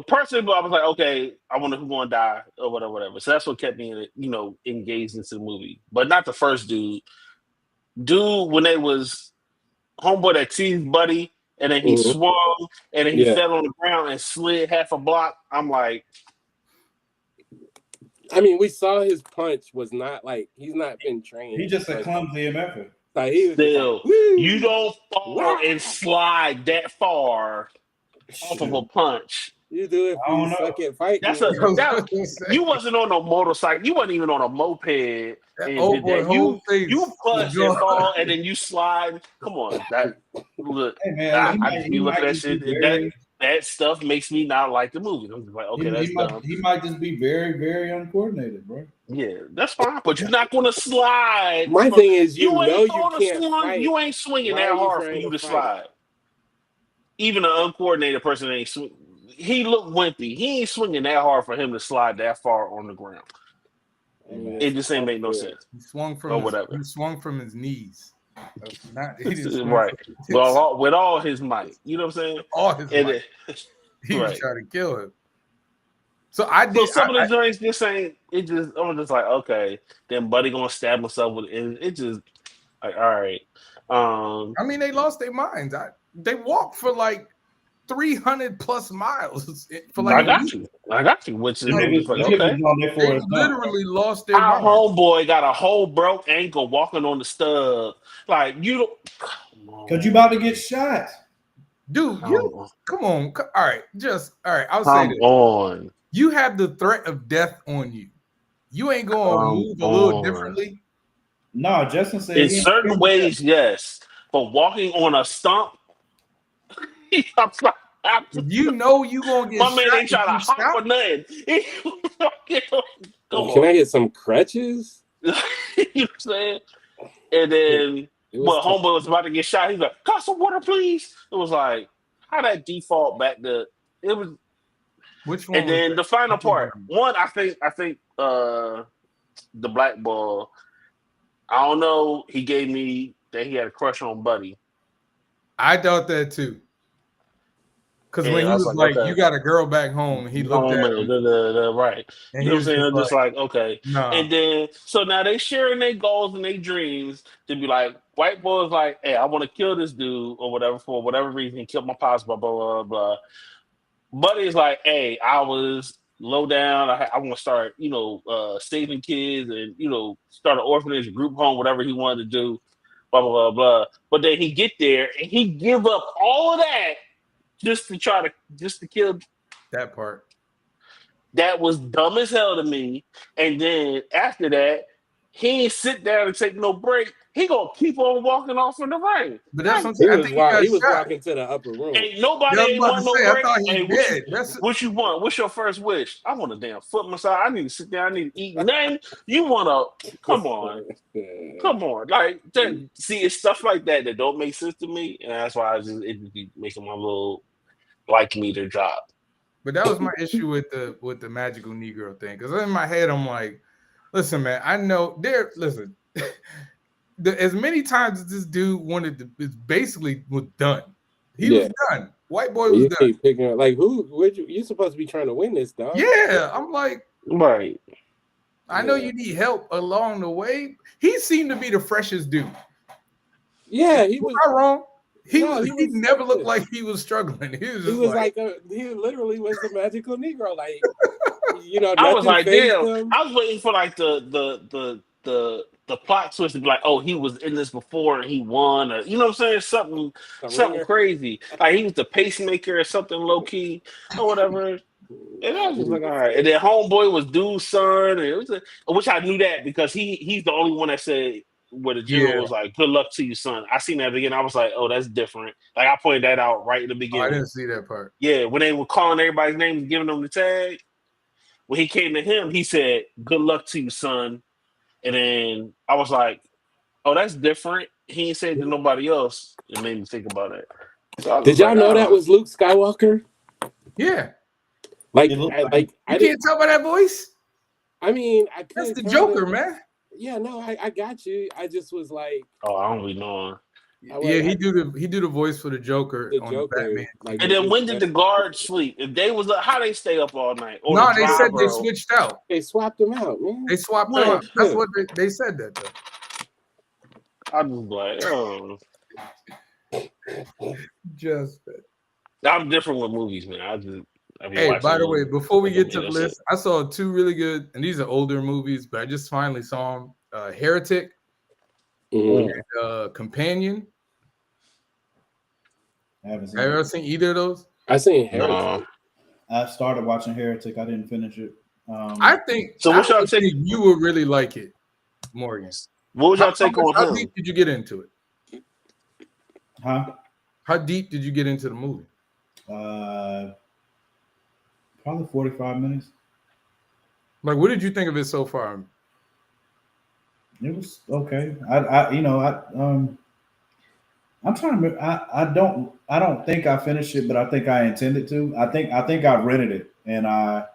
Personally, I was like, okay, I wonder who's gonna die or whatever. So that's what kept me, engaged into the movie. But not the first dude. When they was homeboy that teased Buddy. And then he swung, and then he fell on the ground and slid half a block. I'm like, I mean, we saw his punch was not like he's not been trained. He's just a clumsy MF. Like he was still, you don't fall and slide that far off of a punch. You do it for you suck at fighting. You wasn't on a motorcycle. You wasn't even on a moped. You punch and fall, and then you slide. Come on, look. Hey man, I be looking at shit. That stuff makes me not like the movie. I'm just like, okay, that's dumb. He might just be very, very uncoordinated, bro. Yeah, that's fine. But you're not going to slide. My thing is, you can't fight. You ain't swinging that hard for you to slide. Even an uncoordinated person ain't swinging. He looked wimpy. He ain't swinging that hard for him to slide that far on the ground. It just ain't make no sense. He swung from his knees. Right. Well, with all his might. You know what I'm saying? All his might. He was trying to kill him. So I did. So some of the joints just ain't. I'm just like, okay. Then Buddy gonna stab himself with it. It just like, all right. I mean, they lost their minds. They walked for like 300 plus miles for I got you. Which is niggas okay. on there They literally lost their Our mind. homeboy got a whole broke ankle walking on the stub. Like you don't. Because you about to get shot, dude. Come on. All right, I'll say this. On. You have the threat of death on you. You ain't gonna move a little differently. No, Justin said in certain ways, yes. But walking on a stump, you know you gonna get my shot. man ain't trying to hop stop. or nothing. Can I get some crutches? You know what I'm saying? And then homeboy was about to get shot. He's like, "Got some water, please." It was like, how that default back to it was. Which one? And then the final part. One, I think the black ball. I don't know. He gave me that he had a crush on Buddy. I thought that too. Because when he was like, okay, you got a girl back home, he looked at him. Right. And you know what I'm saying? Just like, okay. No. And then, so now they sharing their goals and their dreams to be like, white boy's like, hey, I want to kill this dude or whatever for whatever reason. He killed my pops, blah, blah, blah, blah. Buddy's like, hey, I was low down. I want to start, saving kids and, start an orphanage, group home, whatever he wanted to do, blah, blah, blah, blah. But then he get there and he give up all of that just to kill that part. That was dumb as hell to me. And then after that, he ain't sit down and take no break. He gonna keep on walking off in the rain. But that's something he was walking to the upper room. Ain't nobody want no break. Hey, what you want? What's your first wish? I want a damn foot massage. I need to sit down. I need to eat nothing. You want to? Come on. Like, see, it's stuff like that don't make sense to me, and that's why it just be making my little like meter drop. But that was my issue with the magical Negro thing. Because in my head, I'm like, listen, man, I know listen, as many times as this dude wanted to, it basically was done. He was done. White boy was done. Keep picking up, like, you're supposed to be trying to win this, dog. Yeah, I'm like, right. I know you need help along the way. He seemed to be the freshest dude. Yeah, he was not wrong. He never looked like he was struggling. He literally was the magical Negro. Like, I was like, damn. I was waiting for like the plot twist to be like, oh, he was in this before and he won, or you know what I'm saying? Something crazy. Like he was the pacemaker or something low key or whatever. And I was just like, all right. And then homeboy was dude's son, and it was which I knew that because he's the only one that said. Where the general was like, "Good luck to you, son." I seen that again. I was like, "Oh, that's different." Like I pointed that out right in the beginning. I didn't see that part. Yeah, when they were calling everybody's names and giving them the tag, when he came to him, he said, "Good luck to you, son." And then I was like, "Oh, that's different." He ain't said to nobody else. It made me think about it. So did y'all know that was Luke Skywalker? Yeah. Like you can't tell by that voice. I mean, that's the Joker, man. Yeah, no, I got you. I just was like, oh, I don't really know. Yeah, he do the voice for the Joker on the Batman. Like, and then when did the guards sleep? If they was how they stay up all night? Or no, they said they switched out. They swapped them out, man. They swapped them out. That's what they said that though. I was like, oh, just I'm different with movies, man. Hey, by the way, before we get to the list, I saw two really good, and these are older movies, but I just finally saw them. Heretic and Companion. Have you ever seen either of those? I seen Heretic. I started watching Heretic. I didn't finish it. I think so. What y'all take? You would really like it, Morgan. What was y'all take on How deep did you get into it? Huh? How deep did you get into the movie? Probably 45 minutes. Like, what did you think of it so far? It was okay. I'm trying to. I don't think I finished it, but I think I intended to. I think I rented it and I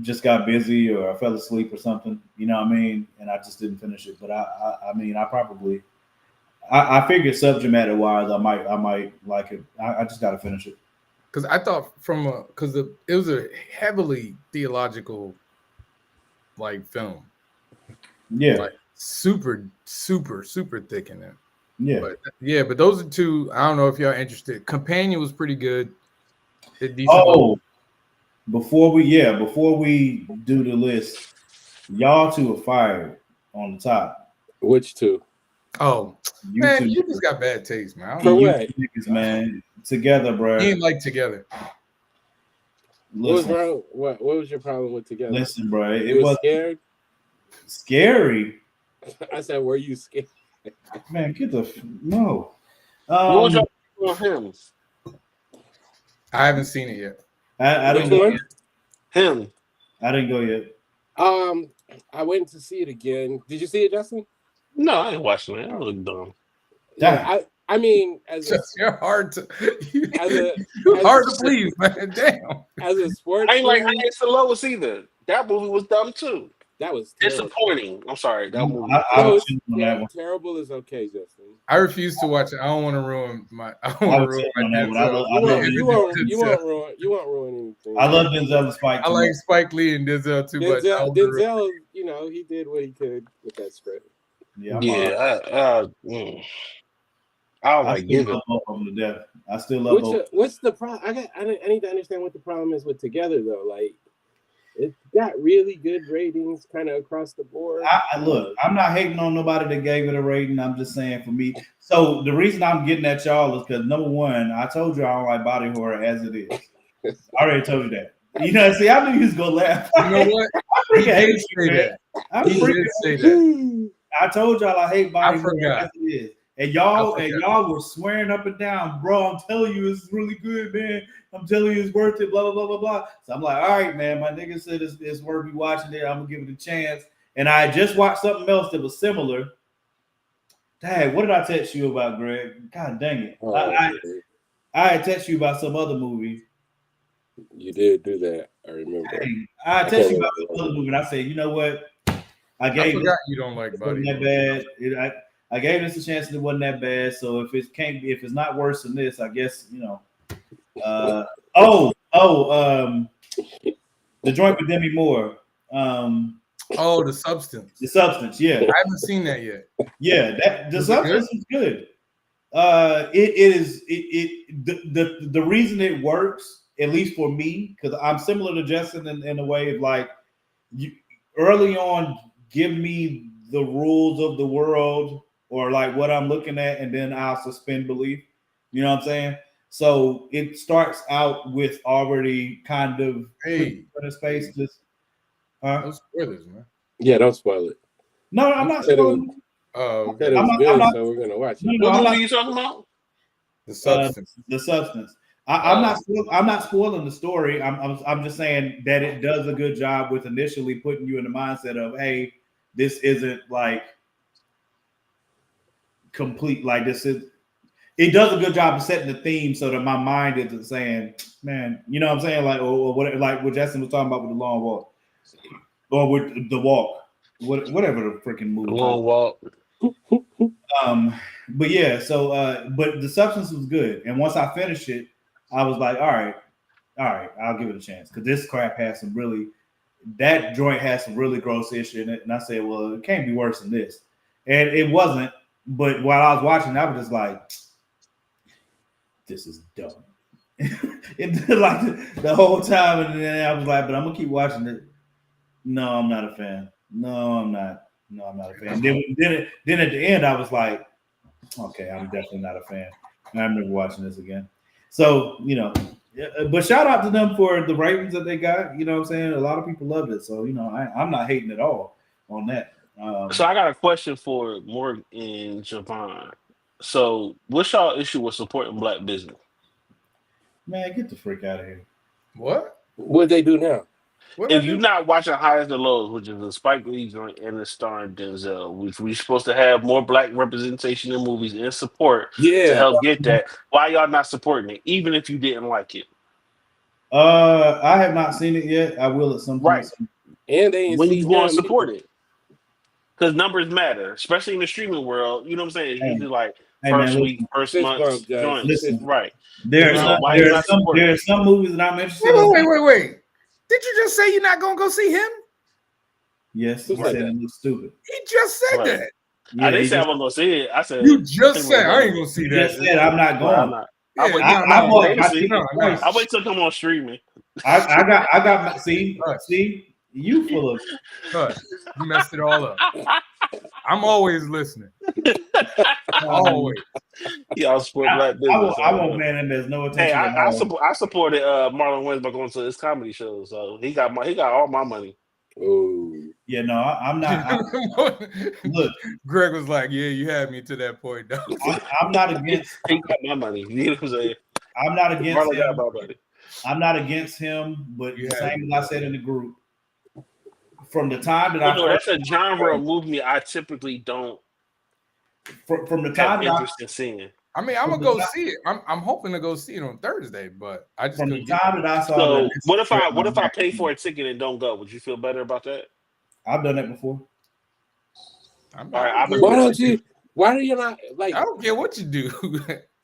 just got busy or I fell asleep or something. You know what I mean? And I just didn't finish it. But I mean, I probably. I figured subject matter wise, I might like it. I just got to finish it. Because I thought it was a heavily theological like film. Yeah. Like super, super, super thick in it. Yeah, but those are two. I don't know if y'all interested. Companion was pretty good. Before we do the list, y'all two are fired on the top. Which two? Oh, man, you just got bad taste, man. For what? Niggas, man, together, bro. You ain't like Together. What was wrong? What was your problem with Together? Listen, bro, it was scared. Scary. I said, were you scared? Man, get the no. What was your on him? I haven't seen it yet. I didn't go yet. Him. I didn't go yet. I went to see it again. Did you see it, Justin? No, I ain't watching it. I look dumb. Yeah, I mean, you're hard to to please, man. Damn. As a sports, I ain't like Highest and Lowest either. That movie was dumb too. That was disappointing. I'm sorry. That movie. Terrible is okay, Justin. I refuse to watch it. I don't want to ruin my. You won't ruin anything. I love Denzel and Spike. I like Spike Lee and Denzel too. Denzel, he did what he could with that script. I don't like give it both of them to death. I still love both. What's the problem? I need to understand what the problem is with Together though. Like, it got really good ratings kind of across the board. Look, I'm not hating on nobody that gave it a rating. I'm just saying for me. So the reason I'm getting at y'all is because number one, I told you I don't like body horror as it is. I already told you that. You know, see, I knew you was gonna laugh. You know what? I freaking hate you, man. I told y'all I hate body horror as it is. And y'all were swearing up and down, bro. I'm telling you, it's really good, man. I'm telling you, it's worth it. Blah blah blah blah blah. So I'm like, all right, man. My nigga said it's worth me watching it. I'm gonna give it a chance. And I just watched something else that was similar. Dang, what did I text you about, Greg? God dang it! I had texted you about some other movie. You did do that. I remember. Dang, I texted you about some other movie, and I said, you know what? I forgot you don't like body. That bad. I gave this a chance and it wasn't that bad. So if it's not worse than this, I guess, the joint with Demi Moore. The Substance. The Substance, yeah. I haven't seen that yet. Yeah, the Substance is good. The reason it works, at least for me, because I'm similar to Justin in a way of like, you early on, give me the rules of the world or like what I'm looking at, and then I'll suspend belief. You know what I'm saying? So it starts out with already kind of in a space. Just don't spoil this, man. Yeah, don't spoil it. No, I'm not spoiling. So we're gonna watch it. What movie are you talking about? The Substance. The Substance. I'm not spoiling the story. I'm just saying that it does a good job with initially putting you in the mindset of, hey, this isn't like complete. Like this is. It does a good job of setting the theme so that my mind isn't saying, man, you know what I'm saying, like or whatever, like what Justin was talking about with the long walk, or with the walk, whatever the freaking movie. Long walk. But yeah, so but the Substance was good, and once I finished it, I was like, all right, I'll give it a chance because this crap has some really, that joint has some really gross issue in it, and I said, well, it can't be worse than this, and it wasn't. But while I was watching, I was just like, this is dumb. It like the whole time, and then I was like, but I'm gonna keep watching it. No, I'm not a fan. No, I'm not a fan. Then at the end, I was like, okay, I'm definitely not a fan. And I'm never watching this again. So, but shout out to them for the ratings that they got. You know what I'm saying? A lot of people love it. So, I'm not hating at all on that. So I got a question for Morgan and Javon. So what's y'all issue with supporting Black business? Man, get the freak out of here. What? What they do now? If you're not watching Highest and Lows, which is the Spike Lee joint and the starring Denzel, which we're supposed to have more Black representation in movies and support to help get that, why y'all not supporting it, even if you didn't like it? I have not seen it yet. I will at some point. Right. And when you want to support it. Because numbers matter, especially in the streaming world. You know what I'm saying? It's usually like first week, first month joints. Listen, right. There are some movies that I'm interested in. Wait. Did you just say you're not gonna go see him? Yes, he said it looks stupid. He just said that. I didn't say I wasn't gonna see it. I said you just said I ain't gonna see that. Just said I'm not going. I'm not. Yeah, I bought my ticket twice. I'll wait till it come on streaming. I got my see you full of you messed it all up. I'm always listening. Always. Y'all support black business. I won't man, and there's no attention. Hey, I supported Marlon Wayans by going to his comedy show, so he got all my money. Oh yeah, no, I'm not. Look, Greg was like, "Yeah, you had me to that point." I'm not against. He got my money. You know what I'm saying? I'm not against Marlon him. got my money. I'm not against him, but the same as I said in the group, from the time that that's a genre of movie I typically don't. From the time have interest in seeing. I mean, I'm gonna go see it. I'm hoping to go see it on Thursday, but I just from the time that I saw. So what if I pay for a ticket and don't go? Would you feel better about that? I've done that before. Why do you not like? I don't care what you do.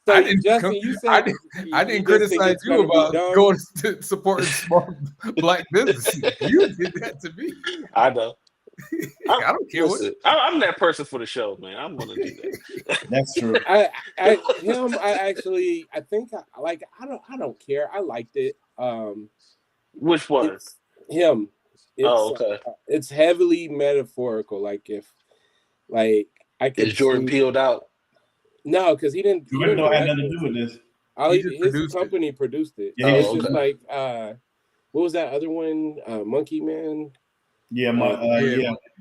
So Justin, you said I didn't criticize you about going to supporting small black businesses. You did that to me. I know. I don't care what. I'm that person for the show, man. I'm gonna do that. That's true. I don't care. I liked it. Which one? It's him. Okay. It's heavily metaphorical. Like I could. Is Jordan peeled out? No, because he didn't. Jordan don't have nothing to do with this. His company produced it. Yeah, it's just like what was that other one? Monkey Man. Yeah,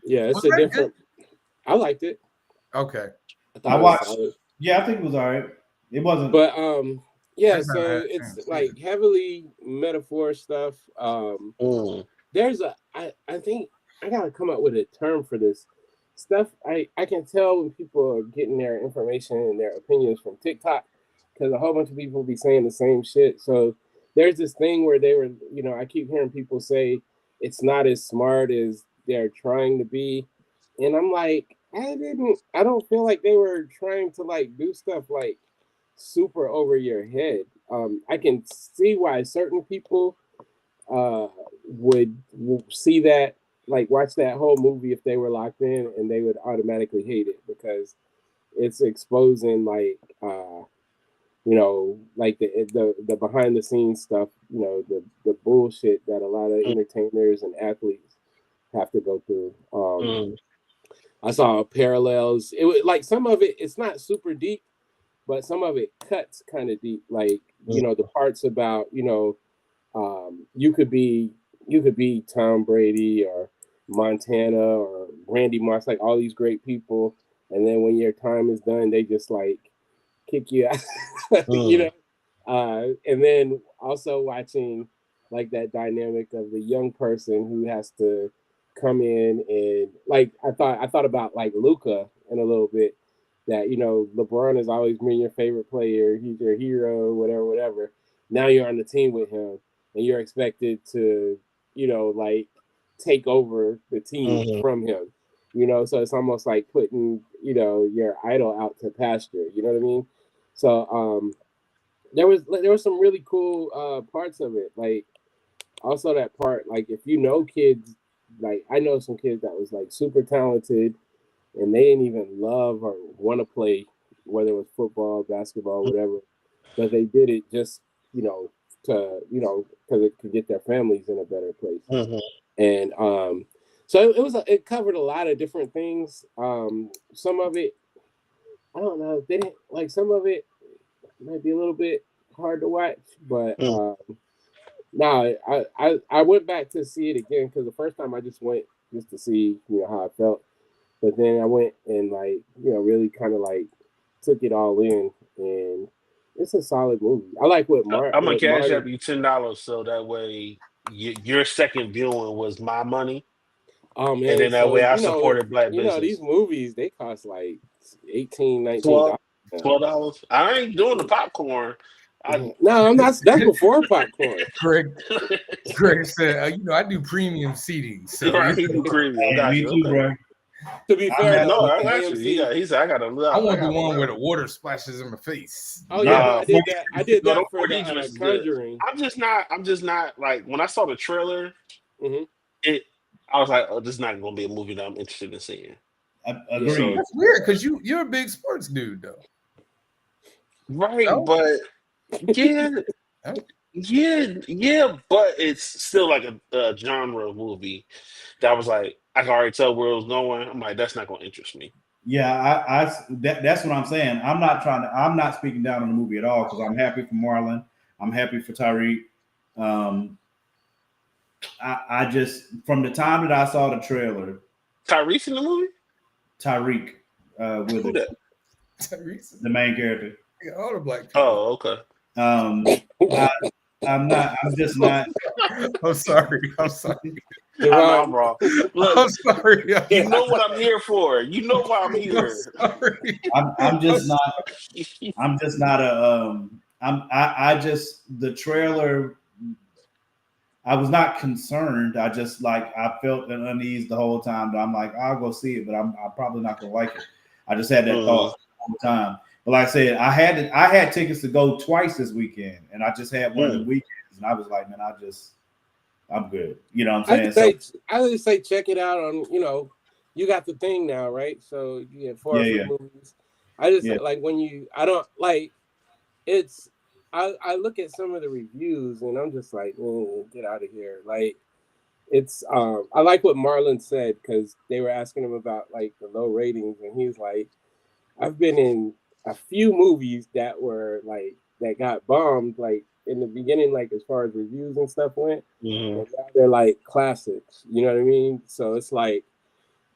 it's a different. I liked it. Okay. I watched. Yeah, I think it was all right. It wasn't, but yeah. So it's like heavily metaphor stuff. There's I think I gotta come up with a term for this stuff. I can tell when people are getting their information and their opinions from TikTok because a whole bunch of people be saying the same shit. So there's this thing where they were, I keep hearing people say it's not as smart as they're trying to be. And I'm like, I don't feel like they were trying to like do stuff like super over your head. I can see why certain people would see that, like watch that whole movie if they were locked in and they would automatically hate it because it's exposing like, like the behind the scenes stuff, the bullshit that a lot of entertainers and athletes have to go through. I saw parallels. It was like some of it, it's not super deep, but some of it cuts kind of deep. Like, the parts about, you could be Tom Brady or Montana or Randy Moss, like all these great people. And then when your time is done, they just like kick you out, and then also watching like that dynamic of the young person who has to come in and like I thought about like Luka in a little bit that LeBron has always been your favorite player, he's your hero, whatever. Now you're on the team with him and you're expected to like take over the team from him, so it's almost like putting your idol out to pasture, you know what I mean? So there was some really cool parts of it, like also that part, like if kids, like I know some kids that was like super talented and they didn't even love or want to play, whether it was football, basketball, whatever, but they did it just to because it could get their families in a better place. And so it covered a lot of different things. Some of it, I don't know, they didn't like, some of it might be a little bit hard to watch, but no, I went back to see it again because the first time I just went just to see how I felt, but then I went and like really kind of like took it all in, and it's a solid movie. I like what I'm gonna cash up you $10 so that way your second viewing was my money. Oh man! And then that way I supported black business. These movies, they cost like $18, $19. $12. I ain't doing the popcorn. No, I'm not. That's before popcorn. Greg said, I do premium seating. So I do premium. Me too, bro. To be fair, he said, I got to look. I want the one where the water splashes in my face. Oh yeah, I did that. I did that for the Conjuring. I'm just not like when I saw the trailer. I was like, oh, this is not going to be a movie that I'm interested in seeing. Agreed. So, that's weird because you're a big sports dude though. Right, No? but yeah, yeah, but it's still like a genre movie that was like I can already tell where it was going. I'm like, that's not gonna interest me. Yeah, that's what I'm saying. I'm not speaking down on the movie at all because I'm happy for Marlon. I'm happy for Tyreek. I just from the time that I saw the trailer, Tyrese in the movie? Tyreek with Who that? the main character. All the black people. Oh, okay. I'm just not. I'm sorry. I know I'm wrong. Look, I'm sorry. you know what I'm here for. You know why I'm here. I'm just not. I'm just not a. I just the trailer. I was not concerned. I just I felt an unease the whole time. I'm like, I'll go see it, but I'm probably not gonna like it. I just had that thought all the time. But like I said, I had tickets to go twice this weekend, and I just had one of the weekends, and I was like, man, I'm good. You know what I'm saying? I just say check it out on, you got the thing now, right? So you get 4 or 3 movies. I just like when I don't like it's. I look at some of the reviews and I'm just like, get out of here. Like it's I like what Marlon said because they were asking him about like the low ratings and he's like, I've been in a few movies that were like that got bombed like in the beginning, like as far as reviews and stuff went. And now they're like classics, you know what I mean? So it's like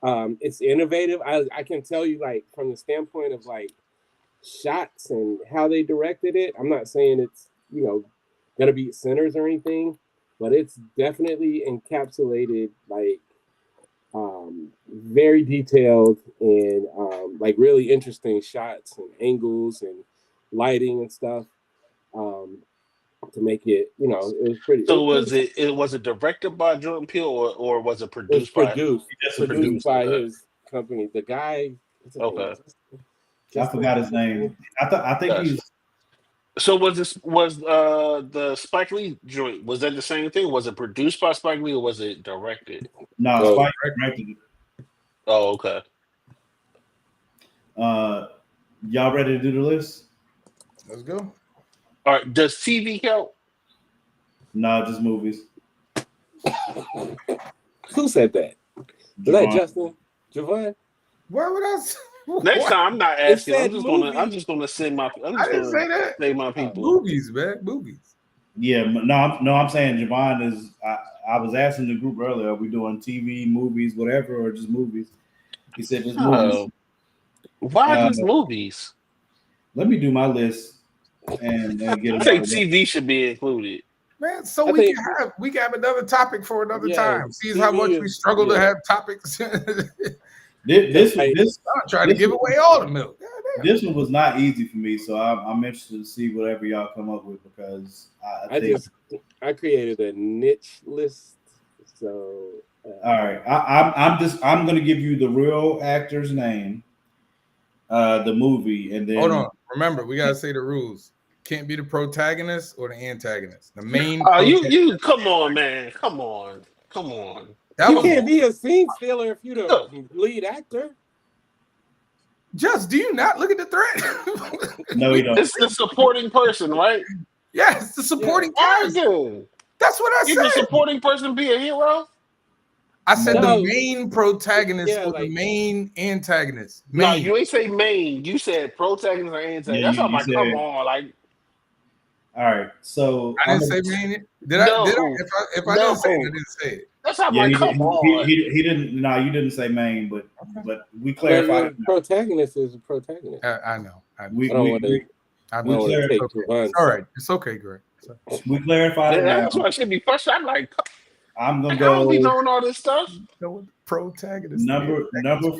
it's innovative. I can tell you like from the standpoint of like shots and how they directed it. I'm not saying it's gonna beat Sinners or anything, but it's definitely encapsulated like very detailed and like really interesting shots and angles and lighting and stuff to make it it was pretty. So was it directed by Jordan Peele or was it produced by his company? The guy. Okay. I forgot his name. I think he's. So was the Spike Lee joint? Was that the same thing? Was it produced by Spike Lee or was it directed? No, Spike directed it. Oh, okay. Y'all ready to do the list? Let's go. All right. Does TV count? No, just movies. Who said that? Was that Justin? Javon? Why would I? Next time, I'm not asking. I'm just gonna send my. I didn't say that. Say my people. Movies, man. Movies. Yeah, no, I'm saying Javon is. I was asking the group earlier, are we doing TV, movies, whatever, or just movies? He said just movies. Why just movies? Let me do my list and get it. I think TV should be included. Man, so we can have another topic for another time. See how much we struggle to have topics. This I'm trying to give away all the milk. This one was not easy for me, so I'm interested to see whatever y'all come up with because I created a niche list. So all right, I'm gonna give you the real actor's name, the movie, and then hold on. Remember, we gotta say the rules. Can't be the protagonist or the antagonist. The main. Oh, you come on, man. Come on. You can't be a scene stealer if you're the lead actor. Just do you not look at the thread? No, you don't. It's the supporting person, right? Yes, the supporting person. That's what I said. Can the supporting person be a hero? I said the main protagonist or the main antagonist. No, you ain't say main. You said protagonist or antagonist. Yeah, that's all my come on, like. All right, so I didn't say main. Did I? If I didn't say it, I didn't say it. That's how my come on. He didn't. No, you didn't say main, but we clarified. Protagonist is a protagonist. I know. We clarified. All right, it's okay, Greg. We clarified. That's why I should be first. I'm like, I'm gonna go. I don't be knowing all this stuff. Protagonist. Number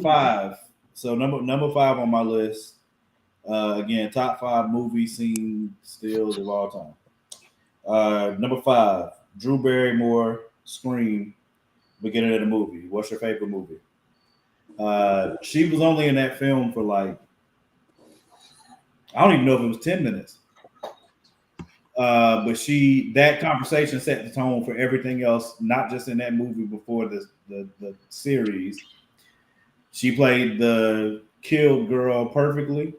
5. So number 5 on my list. Again, top 5 movie scene stills of all time. Number 5, Drew Barrymore, Scream, beginning of the movie. What's your favorite movie? She was only in that film for like, I don't even know if it was 10 minutes. But that conversation set the tone for everything else, not just in that movie before the series. She played the killed girl perfectly.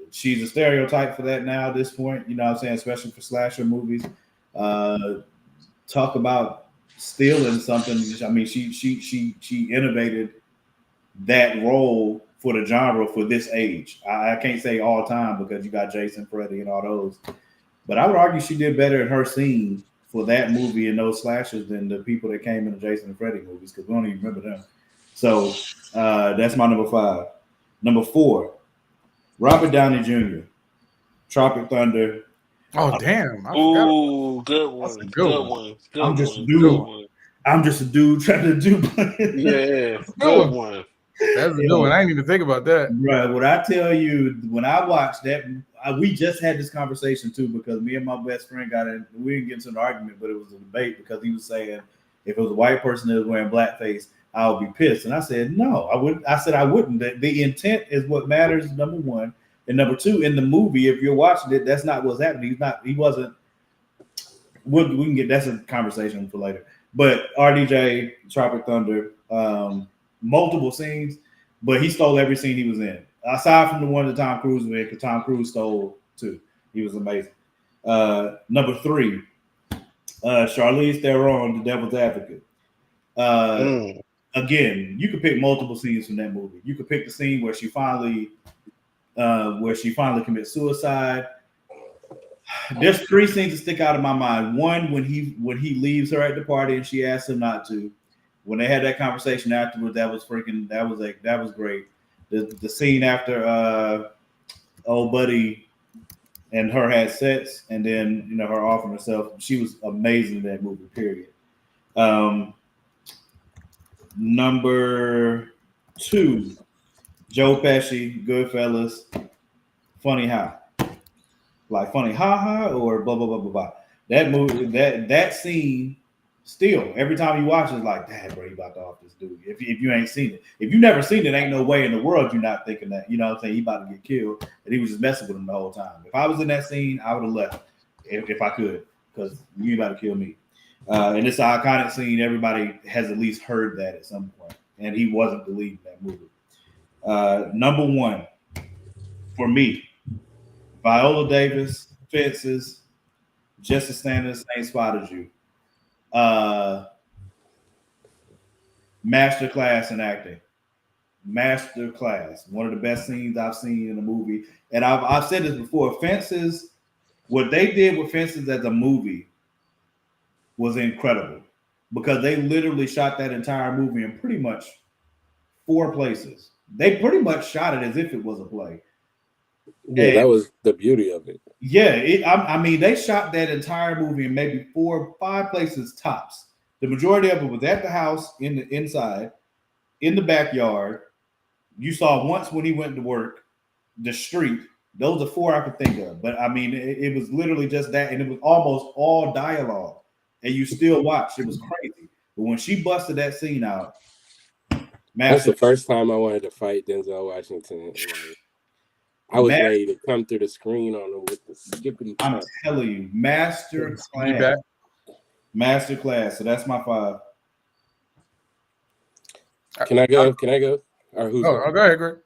She's a stereotype for that now at this point. You know what I'm saying? Especially for slasher movies. Talk about stealing something. I mean, she innovated that role for the genre for this age. I can't say all time because you got Jason, Freddy, and all those. But I would argue she did better in her scene for that movie and those slashers than the people that came in the Jason and Freddy movies because we don't even remember them. So that's my number 5. Number 4, Robert Downey Jr., Tropic Thunder. Oh damn! Oh, good one. Good one. I'm just a dude. I'm just a dude trying to do. Yeah, good one. That's a good one. I didn't even think about that. Right. What I tell you, when I watched that, we just had this conversation too because me and my best friend got in. We didn't get into an argument, but it was a debate because he was saying if it was a white person that was wearing blackface, I would be pissed. And I said, no, I wouldn't. I said I wouldn't. The intent is what matters. Number 1. And number 2, in the movie, if you're watching it, that's not what's happening. He wasn't. We can get that's a conversation for later. But RDJ, Tropic Thunder, multiple scenes, but he stole every scene he was in. Aside from the one that Tom Cruise was in, because Tom Cruise stole 2. He was amazing. Number 3, Charlize Theron, The Devil's Advocate. Again, you could pick multiple scenes from that movie. You could pick the scene where she finally commits suicide. There's 3 scenes that stick out of my mind. One, when he leaves her at the party and she asks him not to. When they had that conversation afterwards, that was great. The scene after old buddy and her had sex, and then her offering herself. She was amazing in that movie. Period. Number 2, Joe Pesci, Goodfellas. Funny how. Like funny ha or blah blah blah blah blah. That movie, that scene, still every time you watch it, it's like, damn, bro, you about to off this dude. If you ain't seen it, if you never seen it, ain't no way in the world you're not thinking that. You know what I'm saying? He about to get killed, and he was just messing with him the whole time. If I was in that scene, I would have left if I could, because you about to kill me. And it's an iconic scene. Everybody has at least heard that at some point, and he wasn't the lead in that movie. Number 1 for me. Viola Davis, Fences, Jessica Sanders, Ain't Spotted You. Masterclass in acting. Masterclass. One of the best scenes I've seen in a movie. And I've said this before. Fences, what they did with Fences as a movie was incredible because they literally shot that entire movie in pretty much 4 places. They pretty much shot it as if it was a play. Yeah, that was the beauty of it. Yeah, I mean, they shot that entire movie in maybe 4 or 5 places tops. The majority of it was at the house, in the inside, in the backyard. You saw once when he went to work, the street. Those are 4 I could think of. But I mean, it was literally just that, and it was almost all dialogue, and you still watched. It was crazy. But when she busted that scene out, that's the first time I wanted to fight Denzel Washington. I was ready to come through the screen on him with the skippity. I'm telling you, master class. So that's my 5. Can I go? Or who's go ahead, Greg.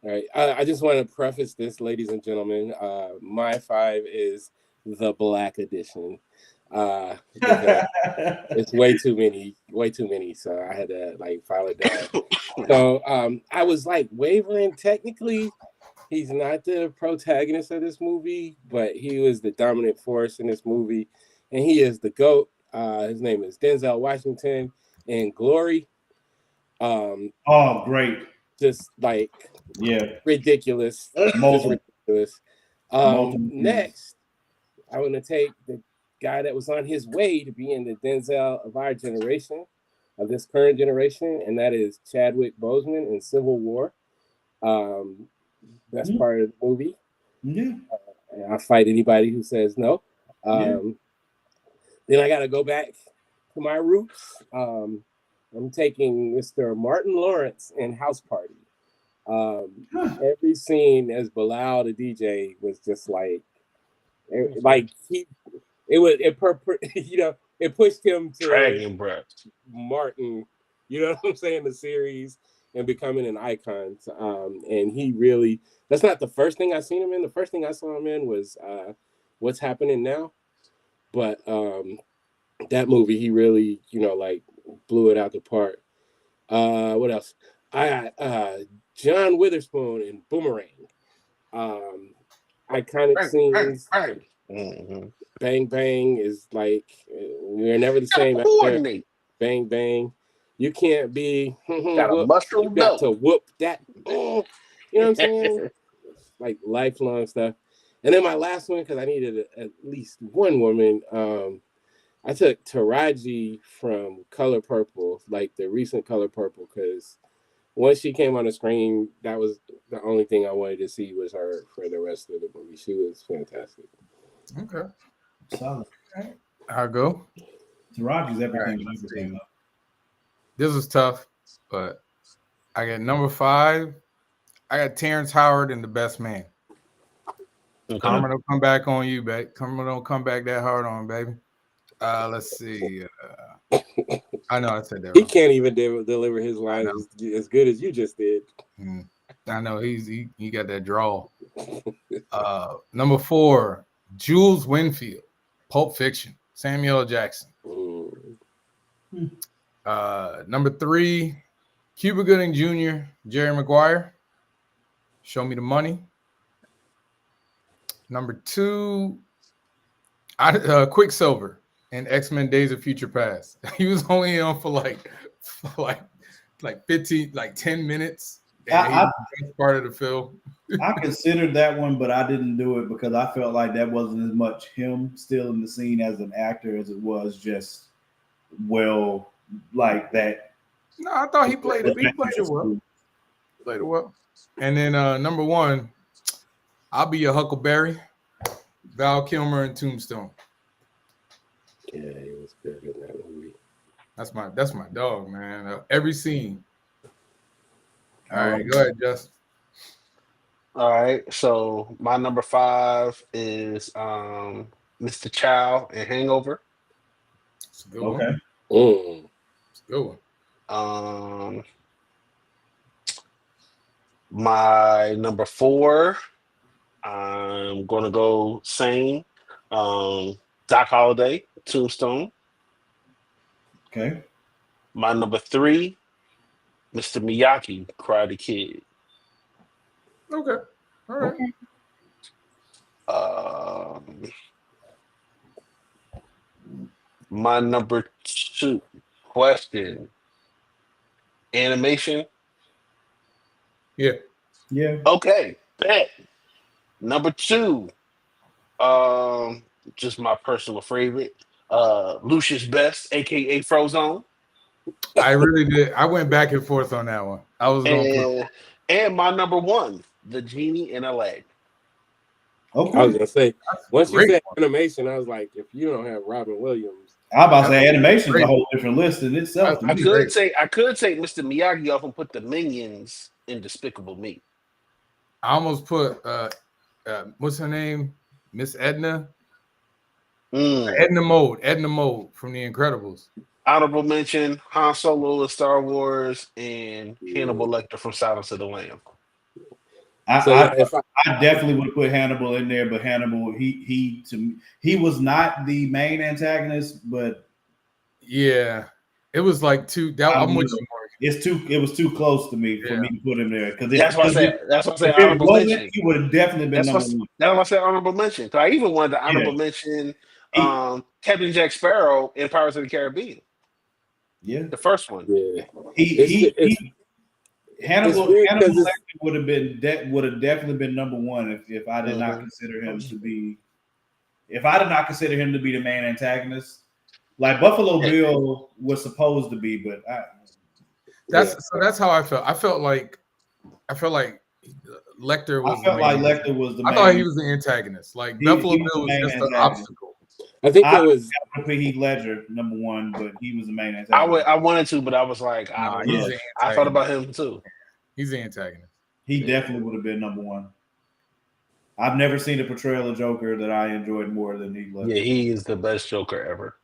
All right. I just want to preface this, ladies and gentlemen. My 5 is the Black Edition. It's way too many. So I had to file it down. So I was wavering. Technically, he's not the protagonist of this movie, but he was the dominant force in this movie, and he is the GOAT. His name is Denzel Washington in Glory. Oh, great! Just ridiculous. Ridiculous. Next, I want to take the guy that was on his way to being the Denzel of our generation, of this current generation, and that is Chadwick Boseman in Civil War. That's part of the movie. Yeah. And I fight anybody who says no. Then I got to go back to my roots. I'm taking Mr. Martin Lawrence in House Party. Every scene as Bilal the DJ was just it pushed him to Dragon breath. Martin you know what I'm saying, the series and becoming an icon. And he really, that's not the first thing I seen him in. The first thing I saw him in was What's Happening Now. But that movie, he really, like blew it out the park. What else? I got John Witherspoon in Boomerang. Iconic scenes. Mm-hmm. Bang Bang is like, we're never the same. Coordinate. Bang Bang. You can't be. Got a mushroom. You got to whoop that. You know what I'm saying? Like lifelong stuff. And then my last one, because I needed at least one woman. I took Taraji from Color Purple, like the recent Color Purple, because once she came on the screen, that was the only thing I wanted to see was her for the rest of the movie. She was fantastic. Okay. Solid. Okay. I'll go. Taraji's everything. Right. This was tough, but I got number 5. I got Terrence Howard in The Best Man. Okay. Karma don't come back on you, babe. Karma don't come back that hard on, baby. Let's see. I know I said that wrong. He can't even deliver his lines as good as you just did. I know he got that draw. Number 4, Jules Winfield, Pulp Fiction, Samuel L. Jackson. Number 3, Cuba Gooding Jr., Jerry Maguire, Show Me the Money. Number 2, Quicksilver in X-Men Days of Future Past. He was only on for like 15, like 10 minutes. And that's part of the film. I considered that one, but I didn't do it because I felt like that wasn't as much him still in the scene as an actor as it was just like that. No, I thought he played it. He played it well. Played it well. And then number 1, I'll Be Your Huckleberry, Val Kilmer in Tombstone. Yeah, he was good in that movie. That's my dog, man. Every scene. All right, go ahead, Justin. All right, so my number 5 is Mr. Chow in Hangover. It's a good one. It's a good one. My number 4, I'm gonna go same. Doc Holliday, Tombstone. Okay. My number 3, Mr. Miyagi, Karate Kid. Okay. All right. My number 2 question. Animation. Yeah. Okay. Bet. Number 2. Just my personal favorite. Lucius Best, aka Frozone. I really did. I went back and forth on that one. I was going and my number 1, The Genie in Aladdin. Okay. I was gonna say, once you said animation, I was like, if you don't have Robin Williams, I was about to say animation is a whole different list in itself. I could take Mr. Miyagi off and put the Minions in Despicable Me. I almost put what's her name? Miss Edna. Edna Mode from The Incredibles. Honorable mention: Han Solo in Star Wars and Hannibal Lecter from Silence of the Lambs. I definitely would put Hannibal in there, but Hannibal, he was not the main antagonist, but yeah, it was like too. I'm with you, Morgan. It was too close to me for me to put him there because that's what I said. That's what I said. Honorable mention. He would have definitely been number 1. That's what I said. Honorable mention. So I even wanted to honorable mention Captain Jack Sparrow in Pirates of the Caribbean. Yeah, the first one. Yeah, Hannibal would have definitely been number 1 if I did not consider him to be. If I did not consider him to be the main antagonist, like Buffalo Bill was supposed to be, but that's how I felt. I felt like Lecter was. I felt like Lecter was the. I thought he was the antagonist. Like Buffalo Bill was just an obstacle. I think it was Heath Ledger number 1, but he was the main antagonist. I wanted to, but I was like, I thought about him too. He's the antagonist. He definitely would have been number 1. I've never seen a portrayal of Joker that I enjoyed more than Heath Ledger. Yeah, he is the best Joker ever.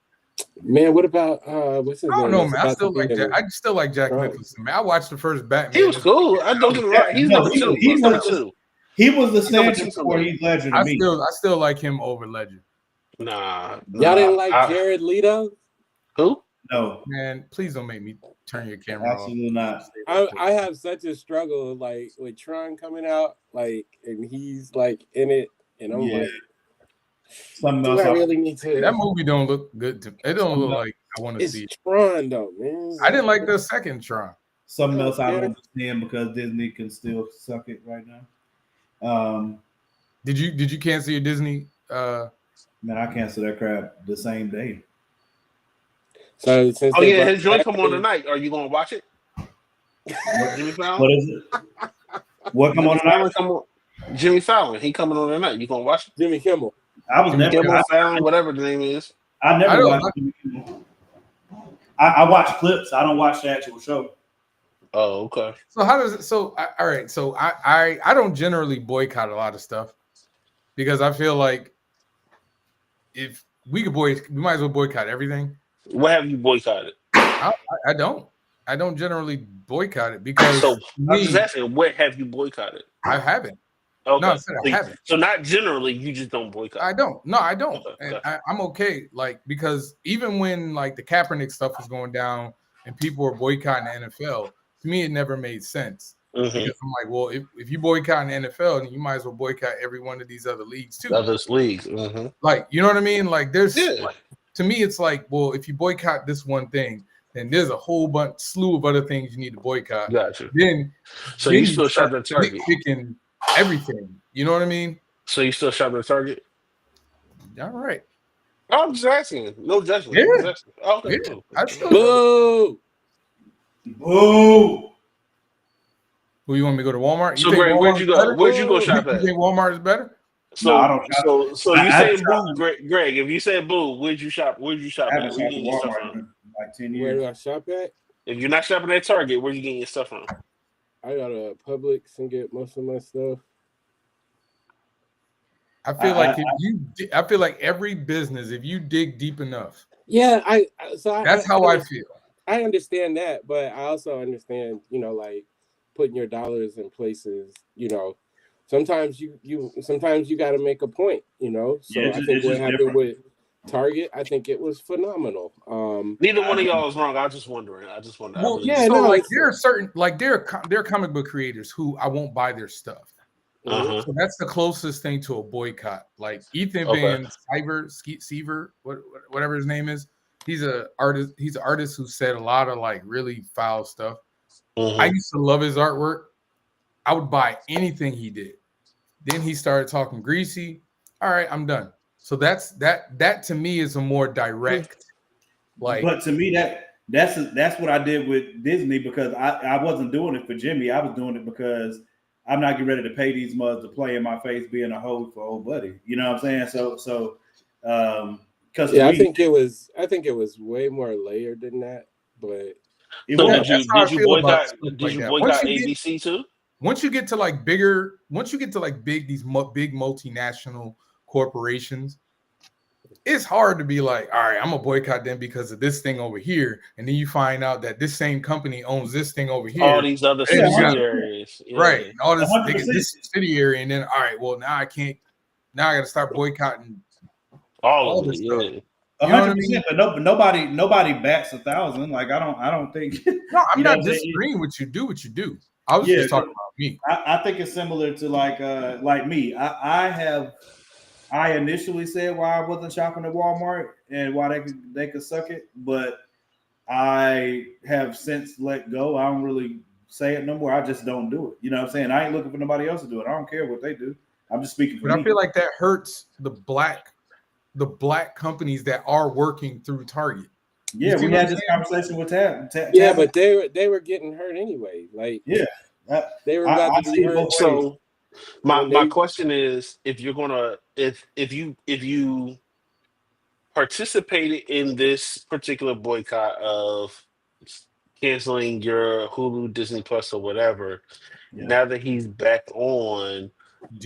Man, what about what's his name? I don't know, man. I still like Jack Right. Nicholson. Man, I watched the first Batman. He was cool. I don't get me wrong. He's number two. He was the standard for Heath Ledger to me. I still like him over Ledger. Nah. Y'all didn't like Jared Leto? Who? No. Man, please don't make me turn your camera Absolutely off. not. I have such a struggle like with Tron coming out, like, and he's like in it, and I'm like, something else. I really need to. That movie don't look good to me. It don't look like I want to see it. Tron though, man. I didn't like the second Tron. Something else I don't understand because Disney can still suck it right now. Did you cancel your Disney? Man, I canceled that crap the same day. So his joint come on tonight. Are you gonna watch it? Jimmy Fallon? What is it? What come on tonight? Jimmy Fallon. He coming on tonight. You gonna watch it? Jimmy Kimmel. I was never Fallon, whatever the name is. I never watched Jimmy Kimmel. I watch clips. I don't watch the actual show. Oh, okay. So how does it? So all right. So I don't generally boycott a lot of stuff because I feel like if we could we might as well boycott everything. What have you boycotted? I don't generally boycott it because. So I'm just asking, what have you boycotted? I haven't. Okay. No, I haven't. So not generally, you just don't boycott. I don't. No, I don't. Okay. And I'm okay. Like because even when like the Kaepernick stuff was going down and people were boycotting the NFL, to me it never made sense. Mm-hmm. Because I'm like, well, if you boycott the NFL, then you might as well boycott every one of these other leagues too. Mm-hmm. Like, you know what I mean? Like, there's like, to me, it's like, well, if you boycott this one thing, then there's a whole slew of other things you need to boycott. Gotcha. Then you still shop at Target? Picking everything. You know what I mean? So you still shop at Target? All right. I'm just asking. No judgment. Yeah. Okay. Yeah. Cool. I still Boo. Boo. Who you want me to go to Walmart? So Greg, where'd you go? Where'd you go shop at? You think Walmart is better? So, no, I don't. So you say boo, Greg? If you said boo, where'd you shop? Where'd you shop I at? haven't shopped at Walmart in like 10 years. Where do I shop at? If you're not shopping at Target, where you getting your stuff from? I go to Publix and get most of my stuff. I feel like every business, if you dig deep enough. Yeah, that's how I feel. I understand that, but I also understand, like putting your dollars in places, sometimes you got to make a point, So I think what happened with Target, I think it was phenomenal. Neither one of y'all is wrong. I was just wondering. Well, there are certain there are comic book creators who I won't buy their stuff. Uh-huh. So that's the closest thing to a boycott. Like Ethan Van Siever, whatever his name is. He's an artist. He's an artist who said a lot of like really foul stuff. Mm-hmm. I used to love his artwork. I would buy anything he did. Then he started talking greasy. All right, I'm done. So that to me is a more direct. Like, but to me that's what I did with Disney because I wasn't doing it for Jimmy. I was doing it because I'm not getting ready to pay these mugs to play in my face being a hoe for old buddy. You know what I'm saying? So because I think it was way more layered than that. But did you boycott ABC too? Once you get to big these big multinational corporations, it's hard to be like, all right, I'm gonna boycott them because of this thing over here, and then you find out that this same company owns this thing over here, all these other subsidiaries, right? All this subsidiary, and then all right, well now I can't. Now I got to start boycotting all of this stuff. You know what I mean? But nobody bats 1,000. Like I don't think. No, I'm not disagreeing with you. Do what you do. I was just talking about me. I think it's similar to like me. I initially said why I wasn't shopping at Walmart and why they could suck it, but I have since let go. I don't really say it no more. I just don't do it. You know what I'm saying? I ain't looking for nobody else to do it. I don't care what they do. I'm just speaking for me. I feel like that hurts the black companies that are working through Target. Yeah, we had this conversation with Tab. Yeah, but they were getting hurt anyway. Like they were about to be hurt. So my question is, if you're gonna if you participated in this particular boycott of canceling your Hulu, Disney Plus, or whatever, now that he's back on,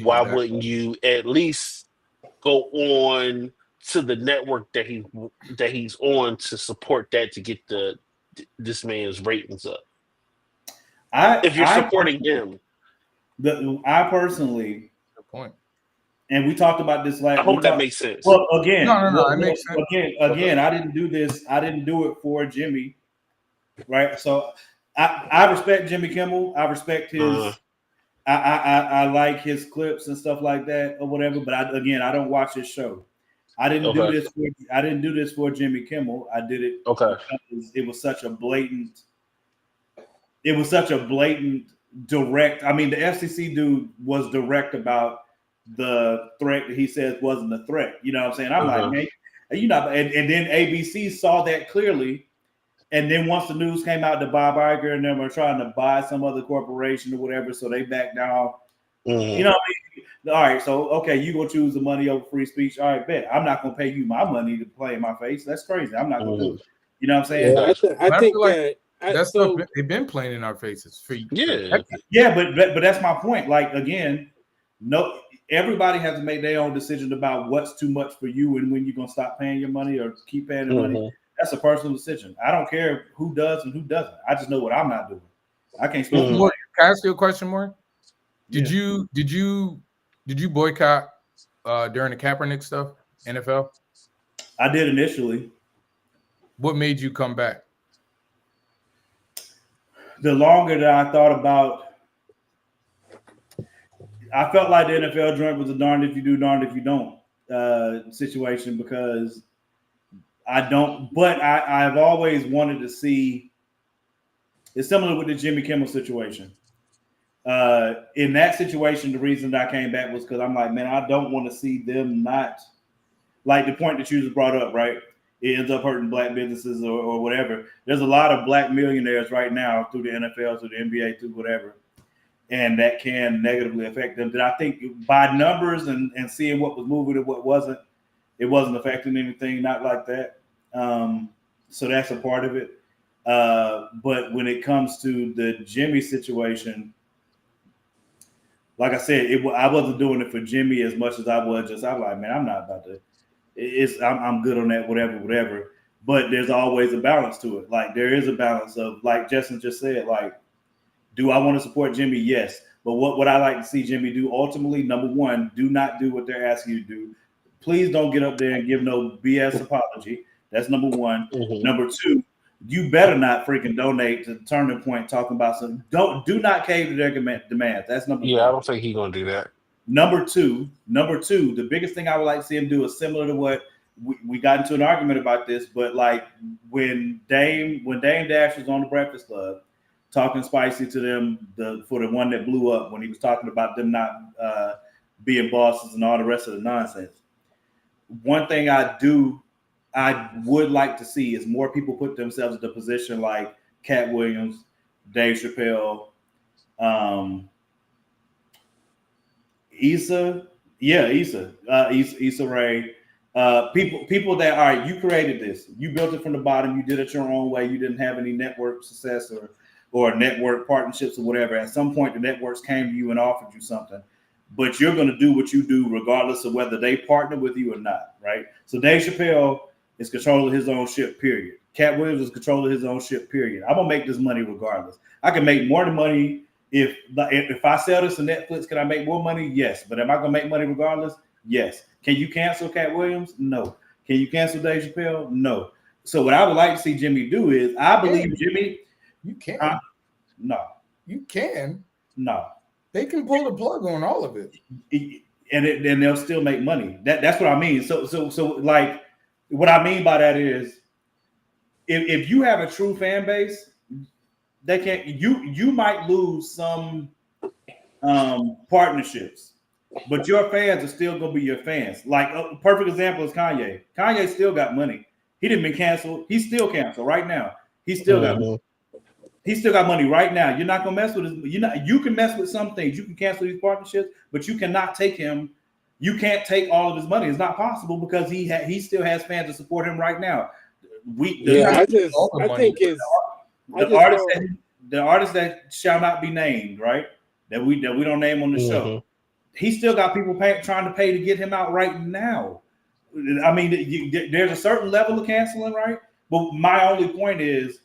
why wouldn't you at least go on to the network that he's on to support that to get this man's ratings up. If you're supporting him, I personally, good point. And we talked about this last. I hope that makes sense. Well, again, no, it makes sense. Again, I didn't do this. I didn't do it for Jimmy, right? So I respect Jimmy Kimmel. I respect his. I like his clips and stuff like that or whatever. But I don't watch his show. I didn't do this. I didn't do this for Jimmy Kimmel. I did it because it was such a blatant. It was such a blatant direct. I mean, the FCC dude was direct about the threat that he says wasn't a threat. You know what I'm saying? I'm like, man, and then ABC saw that clearly. And then once the news came out that Bob Iger and them are trying to buy some other corporation or whatever, so they backed down. You know what I mean? All right, so okay, you gonna choose the money over free speech. All right, bet. I'm not gonna pay you my money to play in my face. That's crazy. I'm not gonna do it. You know what I'm saying? Yeah, I think like that's stuff they've been playing in our faces for yeah, but that's my point. Like again, no, everybody has to make their own decision about what's too much for you and when you're gonna stop paying your money or keep paying the money. That's a personal decision. I don't care who does and who doesn't. I just know what I'm not doing. I can't spend money. Can I ask you a question, more? Did you boycott during the Kaepernick stuff, NFL? I did initially. What made you come back? The longer that I thought about, I felt like the NFL joint was a darned if you do, darned if you don't situation because I've always wanted to see. It's similar with the Jimmy Kimmel situation. In that situation, the reason that I came back was because I'm like, man, I don't want to see them not like the point that you just brought up, right? It ends up hurting black businesses or whatever. There's a lot of black millionaires right now through the NFL, through the NBA, through whatever, and that can negatively affect them. That I think by numbers and seeing what was moving and what wasn't, it wasn't affecting anything, not like that. So that's a part of it. But when it comes to the Jimmy situation, like I said, I wasn't doing it for Jimmy as much as I was just. I'm like, man, I'm not about to. I'm good on that, whatever. But there's always a balance to it. Like there is a balance of, like Justin just said, like, do I want to support Jimmy? Yes. But what would I like to see Jimmy do? Ultimately, number one, do not do what they're asking you to do. Please don't get up there and give no BS apology. That's number one. Number two, you better not freaking donate to Turning Point talking about some. Do not cave to their demands. That's number one. Yeah, I don't think he's gonna do that. Number two, the biggest thing I would like to see him do is similar to what we got into an argument about this, but like when Dame Dash was on the Breakfast Club talking spicy to them for the one that blew up when he was talking about them not being bosses and all the rest of the nonsense. One thing I would like to see is more people put themselves in the position like Cat Williams, Dave Chappelle, Issa Rae, people that, all right, you created this, you built it from the bottom, you did it your own way, you didn't have any network success or network partnerships or whatever. At some point, the networks came to you and offered you something, but you're going to do what you do regardless of whether they partner with you or not, right? So Dave Chappelle is controlling his own ship, period. Cat Williams is controlling his own ship, period. I'm gonna make this money regardless. I can make more money if I sell this to Netflix. Can I make more money? Yes. But am I gonna make money regardless? Yes. Can you cancel Cat Williams? No. Can you cancel Dave Chappelle? No. So what I would like to see Jimmy do is, I believe Jimmy. You can. No. You can. No. They can pull the plug on all of it, and they'll still make money. That's what I mean. So like. What I mean by that is, if you have a true fan base, they can't. You might lose some partnerships, but your fans are still gonna be your fans. Like a perfect example is Kanye. Kanye still got money. He didn't been canceled. He's still canceled right now. He still got money. He still got money right now. You're not gonna mess with his. You can mess with some things. You can cancel these partnerships, but you cannot take him. You can't take all of his money. It's not possible because he still has fans to support him right now. The artist that shall not be named, right? That we don't name on the show. He still got people trying to pay to get him out right now. I mean, there's a certain level of canceling, right? But my only point is,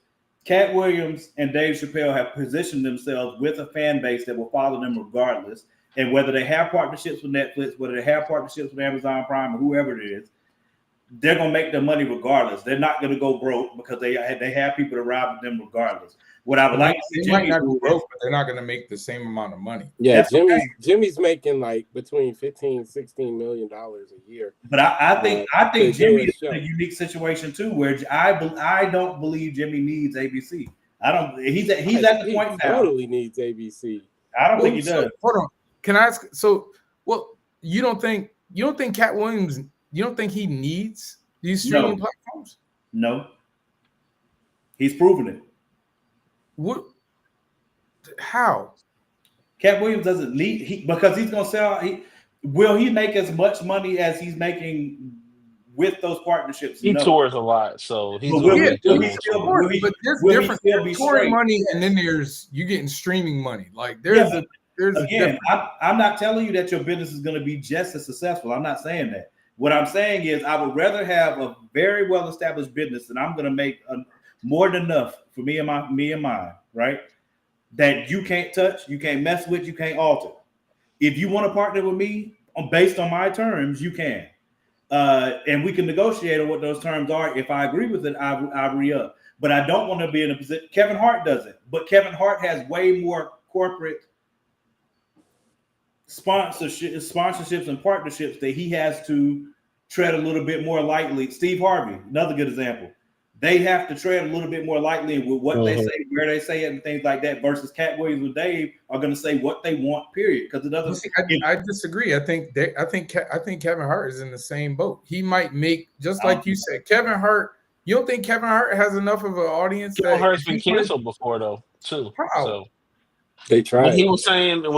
Cat Williams and Dave Chappelle have positioned themselves with a fan base that will follow them regardless. And whether they have partnerships with Netflix, whether they have partnerships with Amazon Prime or whoever it is, they're gonna make their money regardless. They're not gonna go broke because they have people to ride with them regardless. What I would like to see, they might not go broke, but they're not gonna make the same amount of money. Yeah, Jimmy's making like between $15-16 million a year. But I think Jimmy is in a unique situation too, where I don't believe Jimmy needs ABC. I don't. He's at the point now. Totally needs ABC. I don't think he does. Hold on. Can I ask? So, you don't think Cat Williams? You don't think he needs these streaming platforms? No. He's proven it. What? How? Cat Williams doesn't need because he's gonna sell. Will he make as much money as he's making with those partnerships? He tours a lot, so he's but there's different touring money, and then there's you getting streaming money. Like there's again, I'm not telling you that your business is going to be just as successful. I'm not saying that. What I'm saying is I would rather have a very well established business and I'm going to make more than enough for me and mine, right? That you can't touch, you can't mess with, you can't alter. If you want to partner with me based on my terms, you can. And we can negotiate on what those terms are. If I agree with it, I re-up. But I don't want to be in a position. Kevin Hart does it, but Kevin Hart has way more corporate sponsorships and partnerships that he has to tread a little bit more lightly. Steve Harvey, another good example. They have to tread a little bit more lightly with what they say, where they say it, and things like that. Versus Cat Williams and Dave are going to say what they want. Period. Because it doesn't. I disagree. I think Kevin Hart is in the same boat. He might make just like you said. Kevin Hart. You don't think Kevin Hart has enough of an audience? Kevin Hart's been canceled before though, too. How? So. They tried. When he was saying the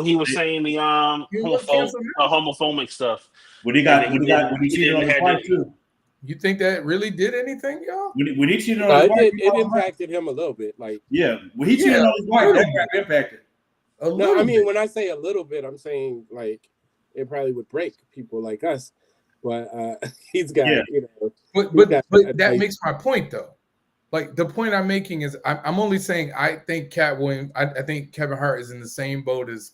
homophobic stuff. When he cheated on his wife too. You think that really did anything, y'all? When he cheated on his wife, it impacted him a little bit. Like when he cheated on his wife, that impacted. No, I mean when I say a little bit, I'm saying like it probably would break people like us. But he's got But that makes my point though. Like the point I'm making is I'm only saying I think Cat Williams, I think Kevin Hart is in the same boat as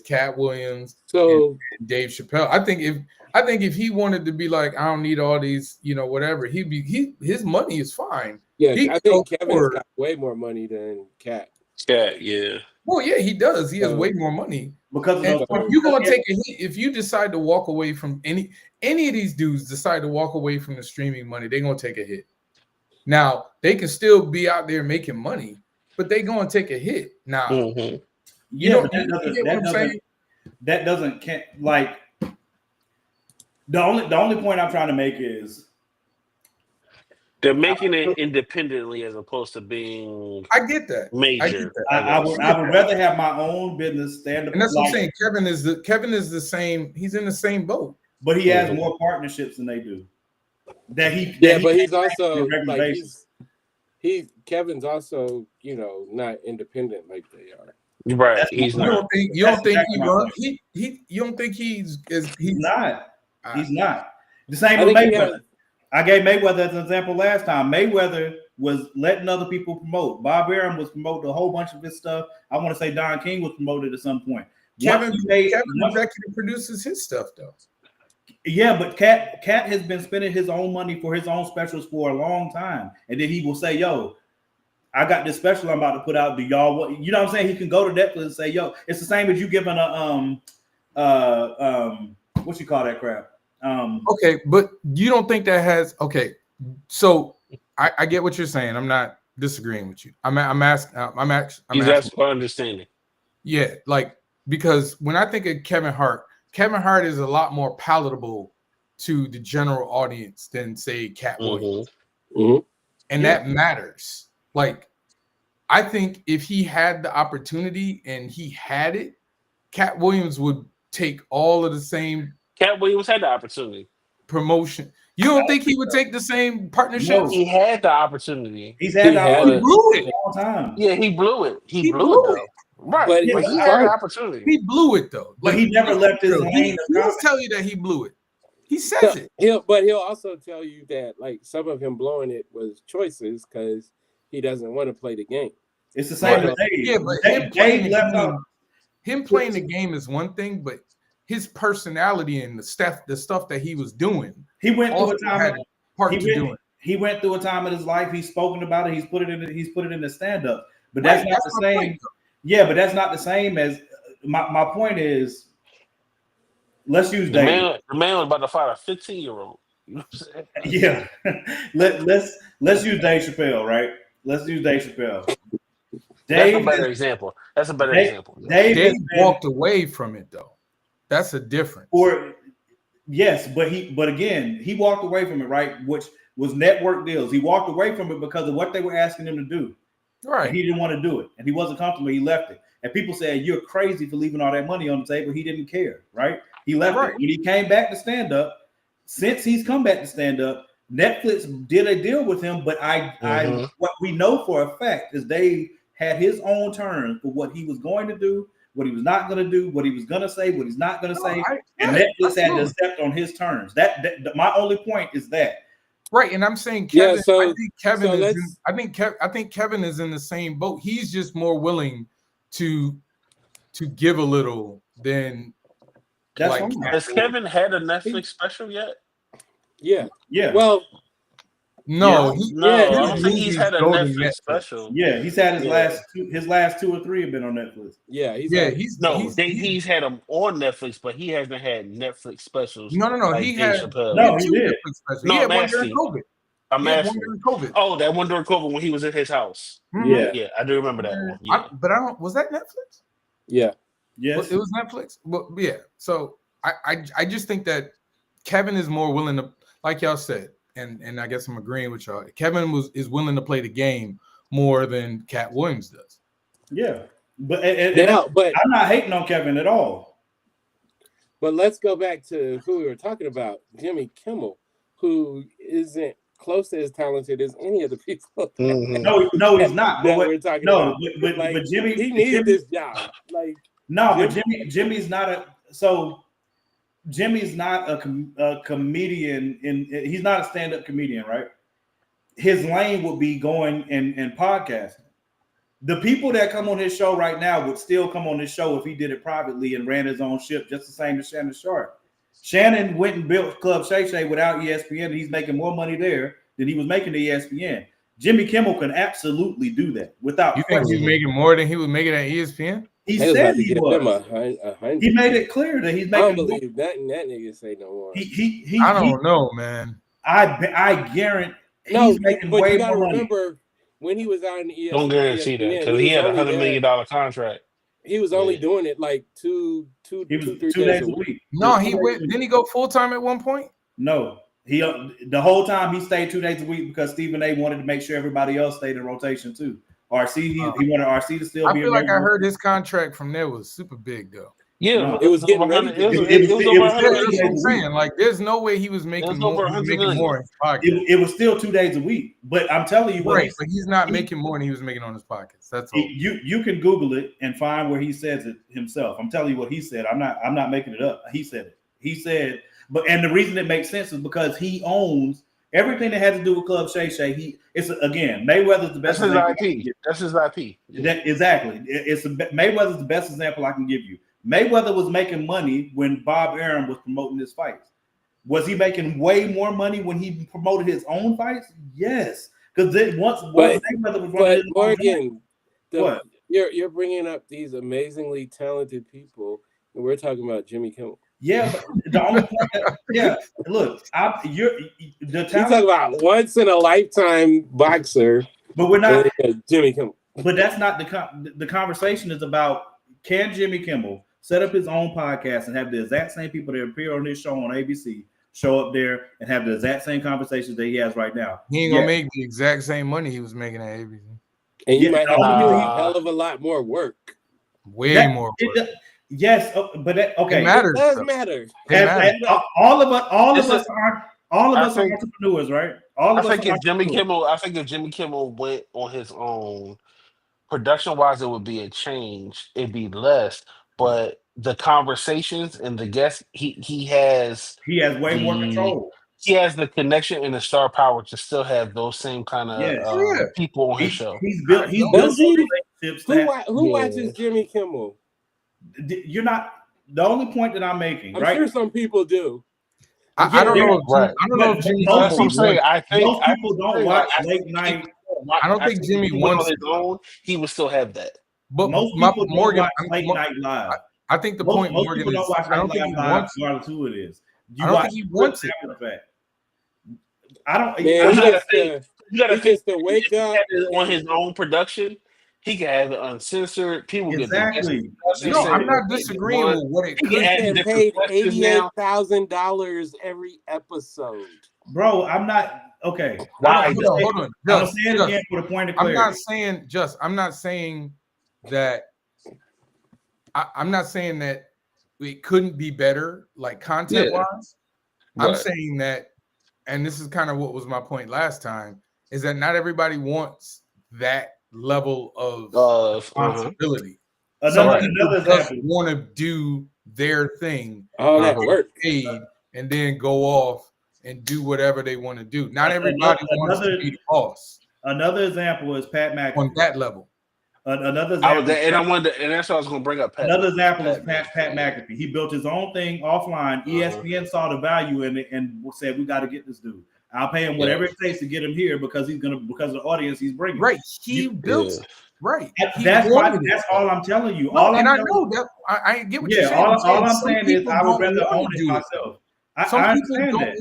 Cat Williams and Dave Chappelle. I think if he wanted to be like, I don't need all these, whatever, his money is fine. Yeah, I think Kevin's got way more money than Cat. Cat, yeah. Well, yeah, he does. He has way more money. Because you're gonna take a hit if you decide to walk away from any of these dudes decide to walk away from the streaming money, they're gonna take a hit. Now they can still be out there making money, but they're gonna take a hit. Now, that doesn't like the only point I'm trying to make is they're making it independently as opposed to being. I get that. Major. I would rather have my own business stand up. And that's what I'm saying. Kevin is the same. He's in the same boat, but he has more partnerships than they do. But he's also like Kevin's also not independent like they are. Right. He's not. You don't think he runs? You don't think he's not. He's not. The same with Mayweather. I gave Mayweather as an example last time. Mayweather was letting other people promote. Bob Arum was promoting a whole bunch of his stuff. I want to say Don King was promoted at some point. Kevin executive produces his stuff though. Yeah, but Cat has been spending his own money for his own specials for a long time, and then he will say, "Yo, I got this special I'm about to put out. Do y'all what?" You know what I'm saying? He can go to Netflix and say, "Yo," it's the same as you giving a what you call that crap? Okay, but you don't think that has so I get what you're saying. I'm not disagreeing with you. I'm asking for understanding. Yeah, like because when I think of Kevin Hart is a lot more palatable to the general audience than say Cat Williams. And that matters. Like I think if he had the opportunity and he had it, Cat Williams would take all of the same. Cat Williams had the opportunity. Promotion. You don't think he would take the same partnership? No, he had the opportunity. He blew it all the time. Yeah, he blew it. He blew it. Right. But he had the opportunity. He blew it though. Like he never left his lane. He will tell you that he blew it. He says it. He'll also tell you that like some of him blowing it was choices because he doesn't want to play the game. It's the same with Dave. Yeah, but him playing the game is one thing, but his personality and the stuff that he was doing. He went through a time. He went through a time in his life. He's spoken about it. He's put it in the stand up. But that's not the same. Point, yeah, but that's not the same as my point is. Let's use Dave. The man was about to fight a 15-year-old. You know what I'm saying? Yeah. let's use Dave Chappelle, right? Let's use Dave Chappelle. That's a better example. Dave walked away from it though. That's a difference. Yes, but again, he walked away from it, right? Which was network deals. He walked away from it because of what they were asking him to do. Right. And he didn't want to do it. And he wasn't comfortable. He left it. And people said, you're crazy for leaving all that money on the table. He didn't care, right? He left it. When he came back to stand up, since he's come back to stand up, Netflix did a deal with him. But what we know for a fact is they had his own terms for what he was going to do, what he was not going to do, what he was going to say, what he's not going to say. And Netflix had to accept on his terms. That my only point is that. Right, and I'm saying Kevin. I think Kevin is in the same boat. He's just more willing to give a little than. Has Kevin had a Netflix special yet? Yeah. Well, no, I don't think he's had a Netflix special. Yeah, he's had his last 2 or 3 have been on Netflix. Yeah, he's had them on Netflix, but he hasn't had Netflix specials. No, like he did. He had one during COVID. I'm asking. Oh, that one during COVID when he was in his house. Mm-hmm. Yeah, I do remember that one. Yeah. But I don't. Was that Netflix? Yeah. Yes, it was Netflix. Well, yeah. So I just think that Kevin is more willing to, like y'all said, and I guess I'm agreeing with y'all. Kevin is willing to play the game more than Cat Williams does. Yeah, but I'm not hating on Kevin at all. But let's go back to who we were talking about, Jimmy Kimmel, who isn't close to as talented as any of the people. Mm-hmm. No, he's not. We're talking about. But Jimmy, he needed this job. But Jimmy's not a Jimmy's not a comedian. He's not a stand-up comedian, right? His lane would be going and podcasting. The people that come on his show right now would still come on his show if he did it privately and ran his own ship, just the same as Shannon Sharp. Shannon went and built Club Shay Shay without ESPN, and he's making more money there than he was making the ESPN. Jimmy Kimmel can absolutely do that without. You think he's making more than he was making at ESPN? He said he was. He made it clear that he's making. I don't believe that nigga say no more. I don't know, man. I guarantee he's making way more money. You gotta remember when he was out in the ESPN. Don't guarantee that because he had a $100 million contract. He was only doing it like 2 3 days a week. No, he went. Didn't he go full time at one point? No, he the whole time he stayed 2 days a week because Stephen A. wanted to make sure everybody else stayed in rotation too. RC, he wanted RC to still be. I feel like I heard his contract from there was super big though. Yeah, it was getting ready. It was over 100 million. Saying like, there's no way he was making more. It was still 2 days a week, but I'm telling you, right? But he's not making more than he was making on his podcast. That's all. You can Google it and find where he says it himself. I'm telling you what he said. I'm not making it up. He said it. He said, and the reason it makes sense is because he owns everything that has to do with Club Shay Shay. It's again, Mayweather's the best. That's his IP. That's his IP. Exactly. Mayweather's the best example I can give you. Mayweather was making money when Bob Arum was promoting his fights. Was he making way more money when he promoted his own fights? Yes, because once Mayweather was running his Morgan, what? You're bringing up these amazingly talented people, and we're talking about Jimmy Kimmel. Yeah, but the only point look, you're talking about once in a lifetime boxer, but we're not Jimmy Kimmel. But that's not the conversation is about, can Jimmy Kimmel set up his own podcast and have the exact same people that appear on his show on ABC show up there and have the exact same conversations that he has right now? He ain't gonna make the exact same money he was making at ABC. And you might have to do a hell of a lot more work. Way more work. Yes, but okay. It matters. It does matter. All of us are entrepreneurs, right? I think if Jimmy Kimmel went on his own, production wise, it would be a change. It'd be less, but the conversations and the guests, he has way more control. He has the connection and the star power to still have those same kind of people on his show. He's built relationships. Who watches Jimmy Kimmel? You're not the only point that I'm making. I'm sure some people do. I don't know. Right. I don't know if Jimmy. That's what I'm saying. I think most people don't watch late night. I don't think Jimmy wants on his own. He would still have that. But most people don't watch late night live. I think the point Morgan is. I don't think he wants. Regardless who it is. I don't think he wants it. I don't. Man, you gotta think to wake up on his own production. He can have it uncensored. People exactly. No, I'm not disagreeing with what it could be. Paid $88,000 every episode. Bro, I'm not okay. Hold on. I'm saying again for the point of clarity. I'm not saying that. I'm not saying that it couldn't be better, like content wise. I'm saying that, and this is kind of what was my point last time, is that not everybody wants that level of responsibility. Some people just want to do their thing, work paid, and then go off and do whatever they want to do. Not everybody wants to be the boss. Another example is Pat McAfee on that level. Another example, and that's what I was going to bring up. Another example is Pat McAfee. He built his own thing offline. ESPN saw the value in it and said, "We got to get this dude. I'll pay him whatever it takes to get him here because of the audience he's bringing." Right, he built it. Right, that's all I'm telling you. I get what you're saying. All I'm saying is I would rather own it myself. I understand that.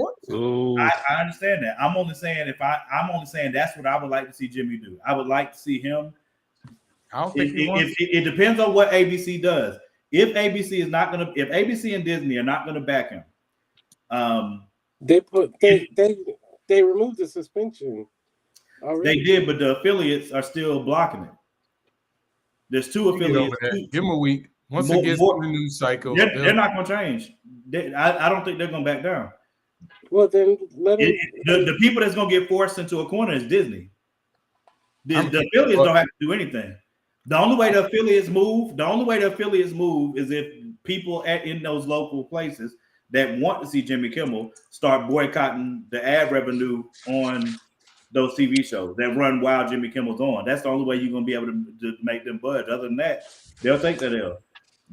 I understand that. I'm only saying that's what I would like to see Jimmy do. I would like to see him. I don't think it depends on what ABC does. If ABC and Disney are not going to back him, they removed the suspension already. They did, but the affiliates are still blocking it. There's two affiliates. Give them a week. Once it gets through the news cycle, they're not going to change. I don't think they're going to back down. Well, then let them. The people that's going to get forced into a corner is Disney. The affiliates don't have to do anything. The only way the affiliates move is if people in those local places that want to see Jimmy Kimmel start boycotting the ad revenue on those TV shows that run while Jimmy Kimmel's on. That's the only way you're going to be able to make them budge. Other than that, they'll take that L.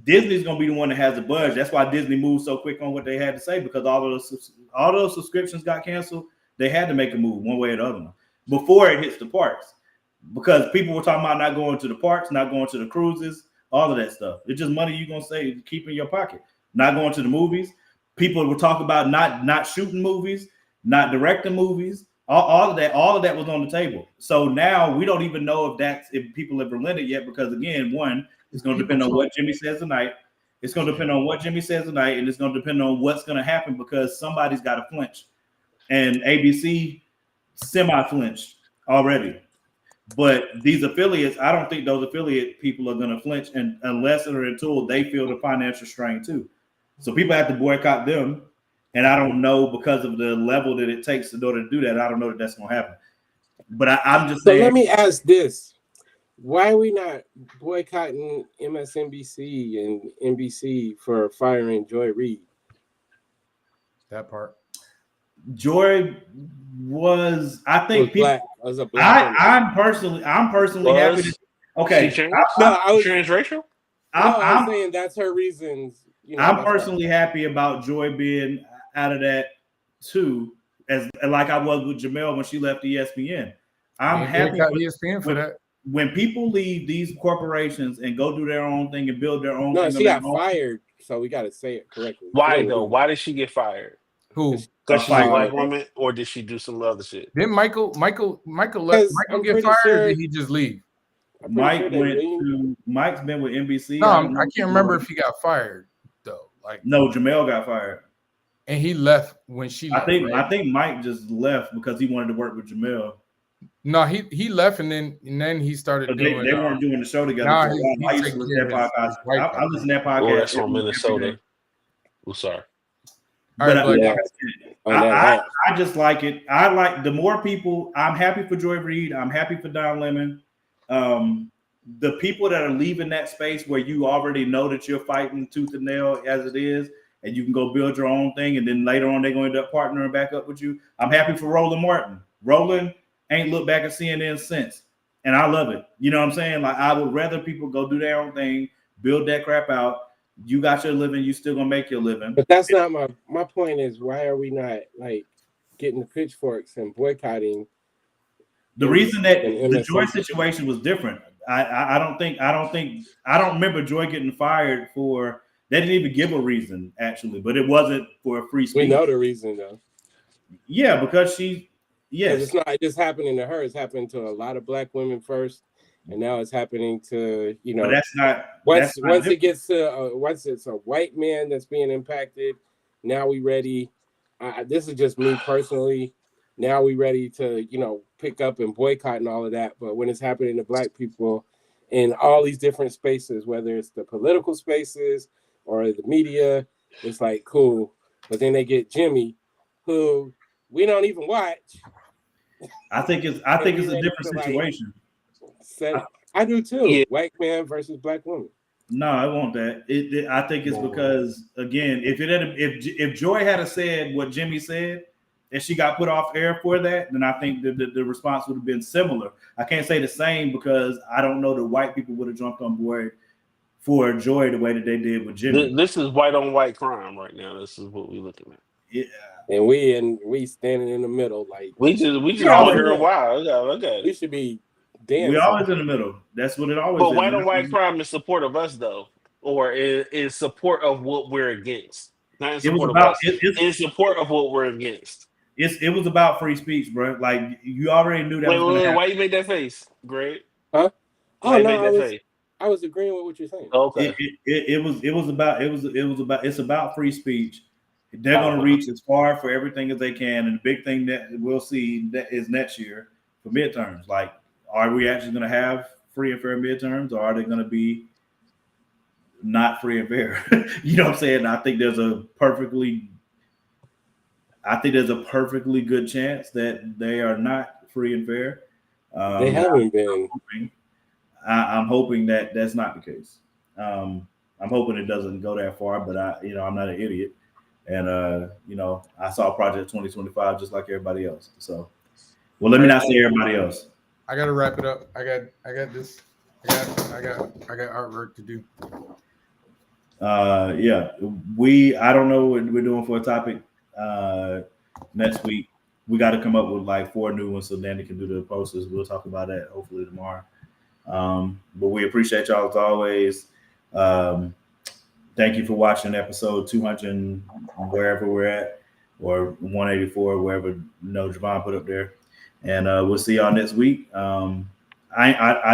Disney's going to be the one that has the budge. That's why Disney moved so quick on what they had to say, because all those subscriptions got canceled. They had to make a move one way or the other before it hits the parks. Because people were talking about not going to the parks, not going to the cruises, all of that stuff. It's just money you're going to save, keep in your pocket. Not going to the movies. People were talking about not shooting movies, not directing movies. All of that was on the table. So now we don't even know if people have relented yet, because again, one, it's going to depend on what Jimmy says tonight. It's going to depend on what Jimmy says tonight, and it's going to depend on what's going to happen, because somebody's got to flinch. And ABC semi-flinched already. But these affiliates, I don't think those affiliate people are going to flinch unless or until they feel the financial strain too. So people have to boycott them. And I don't know, because of the level that it takes in order to do that, I don't know that that's going to happen. But I'm just saying. So let me ask this. Why are we not boycotting MSNBC and NBC for firing Joy Reid? That part. Joy was, I think, black. I'm personally happy. Okay, transracial. I'm saying that's her reasons. I'm personally happy about Joy being out of that too, as like I was with Jamel when she left ESPN. I'm happy ESPN for that. When people leave these corporations and go do their own thing and build their own. No, she got fired, so we got to say it correctly. Why though? Why did she get fired? Who? Because she's a white woman, or did she do some other shit? Then Michael get fired, or did he just leave? Mike's been with NBC. No, I can't remember if he got fired though. No, Jamel got fired, and he left when she left. I think Mike just left because he wanted to work with Jamel. No, he left, and then he started doing. They weren't doing the show together. Nah, I used to listen to that podcast. I listen to that podcast. That's from Minnesota. Oh, sorry. But I just like it. I like the more people. I'm happy for Joy Reid. I'm happy for Don Lemon. the people that are leaving that space where you already know that you're fighting tooth and nail as it is, and you can go build your own thing, and then later on they're going to end up partnering back up with you. I'm happy for Roland Martin. Roland ain't looked back at CNN since, and I love it. You know what I'm saying? Like, I would rather people go do their own thing, build that crap out. You got your living, you still gonna make your living. But that's not my point. Is why are we not like getting the pitchforks and boycotting? The reason that the Joy situation was different. I don't remember Joy getting fired for. They didn't even give a reason, actually, but it wasn't for free speech. We know the reason, though. Yeah, because it's not just happening to her. It's happening to a lot of Black women first, and now it's happening to, you know. But that's not. Once it gets to once it's a white man that's being impacted, now we ready. This is just me personally. Now we ready to, you know, pick up and boycott and all of that. But when it's happening to Black people in all these different spaces, whether it's the political spaces or the media, it's like cool. But then they get Jimmy, who we don't even watch. I think it's a different situation. I do too. Yeah. White man versus Black woman. No, I want that. I think it's because, again, if Joy had said what Jimmy said, and she got put off air for that, then I think the response would have been similar. I can't say the same because I don't know that white people would have jumped on board for Joy the way that they did with Jimmy. This is white on white crime right now. This is what we're looking at. Yeah, and we standing in the middle, like we just been here a while. Okay. We should be dancing. We always in the middle. That's what it always. But white on white crime is support of us, though, or is support of what we're against. Not in support of us. It's in support of what we're against. It was about free speech, bro. Like, you already knew that. Wait, why you made that face, Greg? Huh? Why you made that face? I was agreeing with what you're saying. Okay. It's about free speech. They're going to reach as far for everything as they can, and the big thing that we'll see that is next year for midterms. Like, are we actually going to have free and fair midterms, or are they going to be not free and fair? You know what I'm saying? I think there's a perfectly good chance that they are not free and fair. They haven't been. I'm hoping that that's not the case. I'm hoping it doesn't go that far, but I'm not an idiot. And, I saw Project 2025 just like everybody else. So, well, let me not say everybody else. I got to wrap it up. I got this. I got artwork to do. I don't know what we're doing for a topic next week. We got to come up with like 4 new ones so Danny can do the posters. We'll talk about that hopefully tomorrow. But we appreciate y'all as always. Thank you for watching episode 200 wherever we're at, or 184, wherever Javon put up there. And we'll see y'all next week. I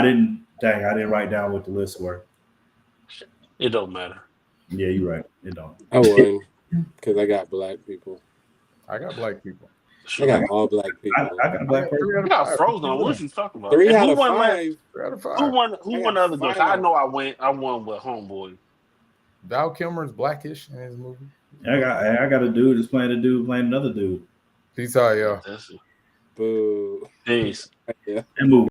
didn't write down what the lists were. It don't matter. Yeah, you're right. It don't. I won because I got Black people. I got Black people. I got all Black people. I got Black people. I got frozen. What you talking about? 3 out of 5. Who won the other goes? I know I won with Homeboy. Val Kilmer's Blackish in his movie. I got a dude that's playing another dude. Peace out, y'all. Boo. Peace. Yeah. And move.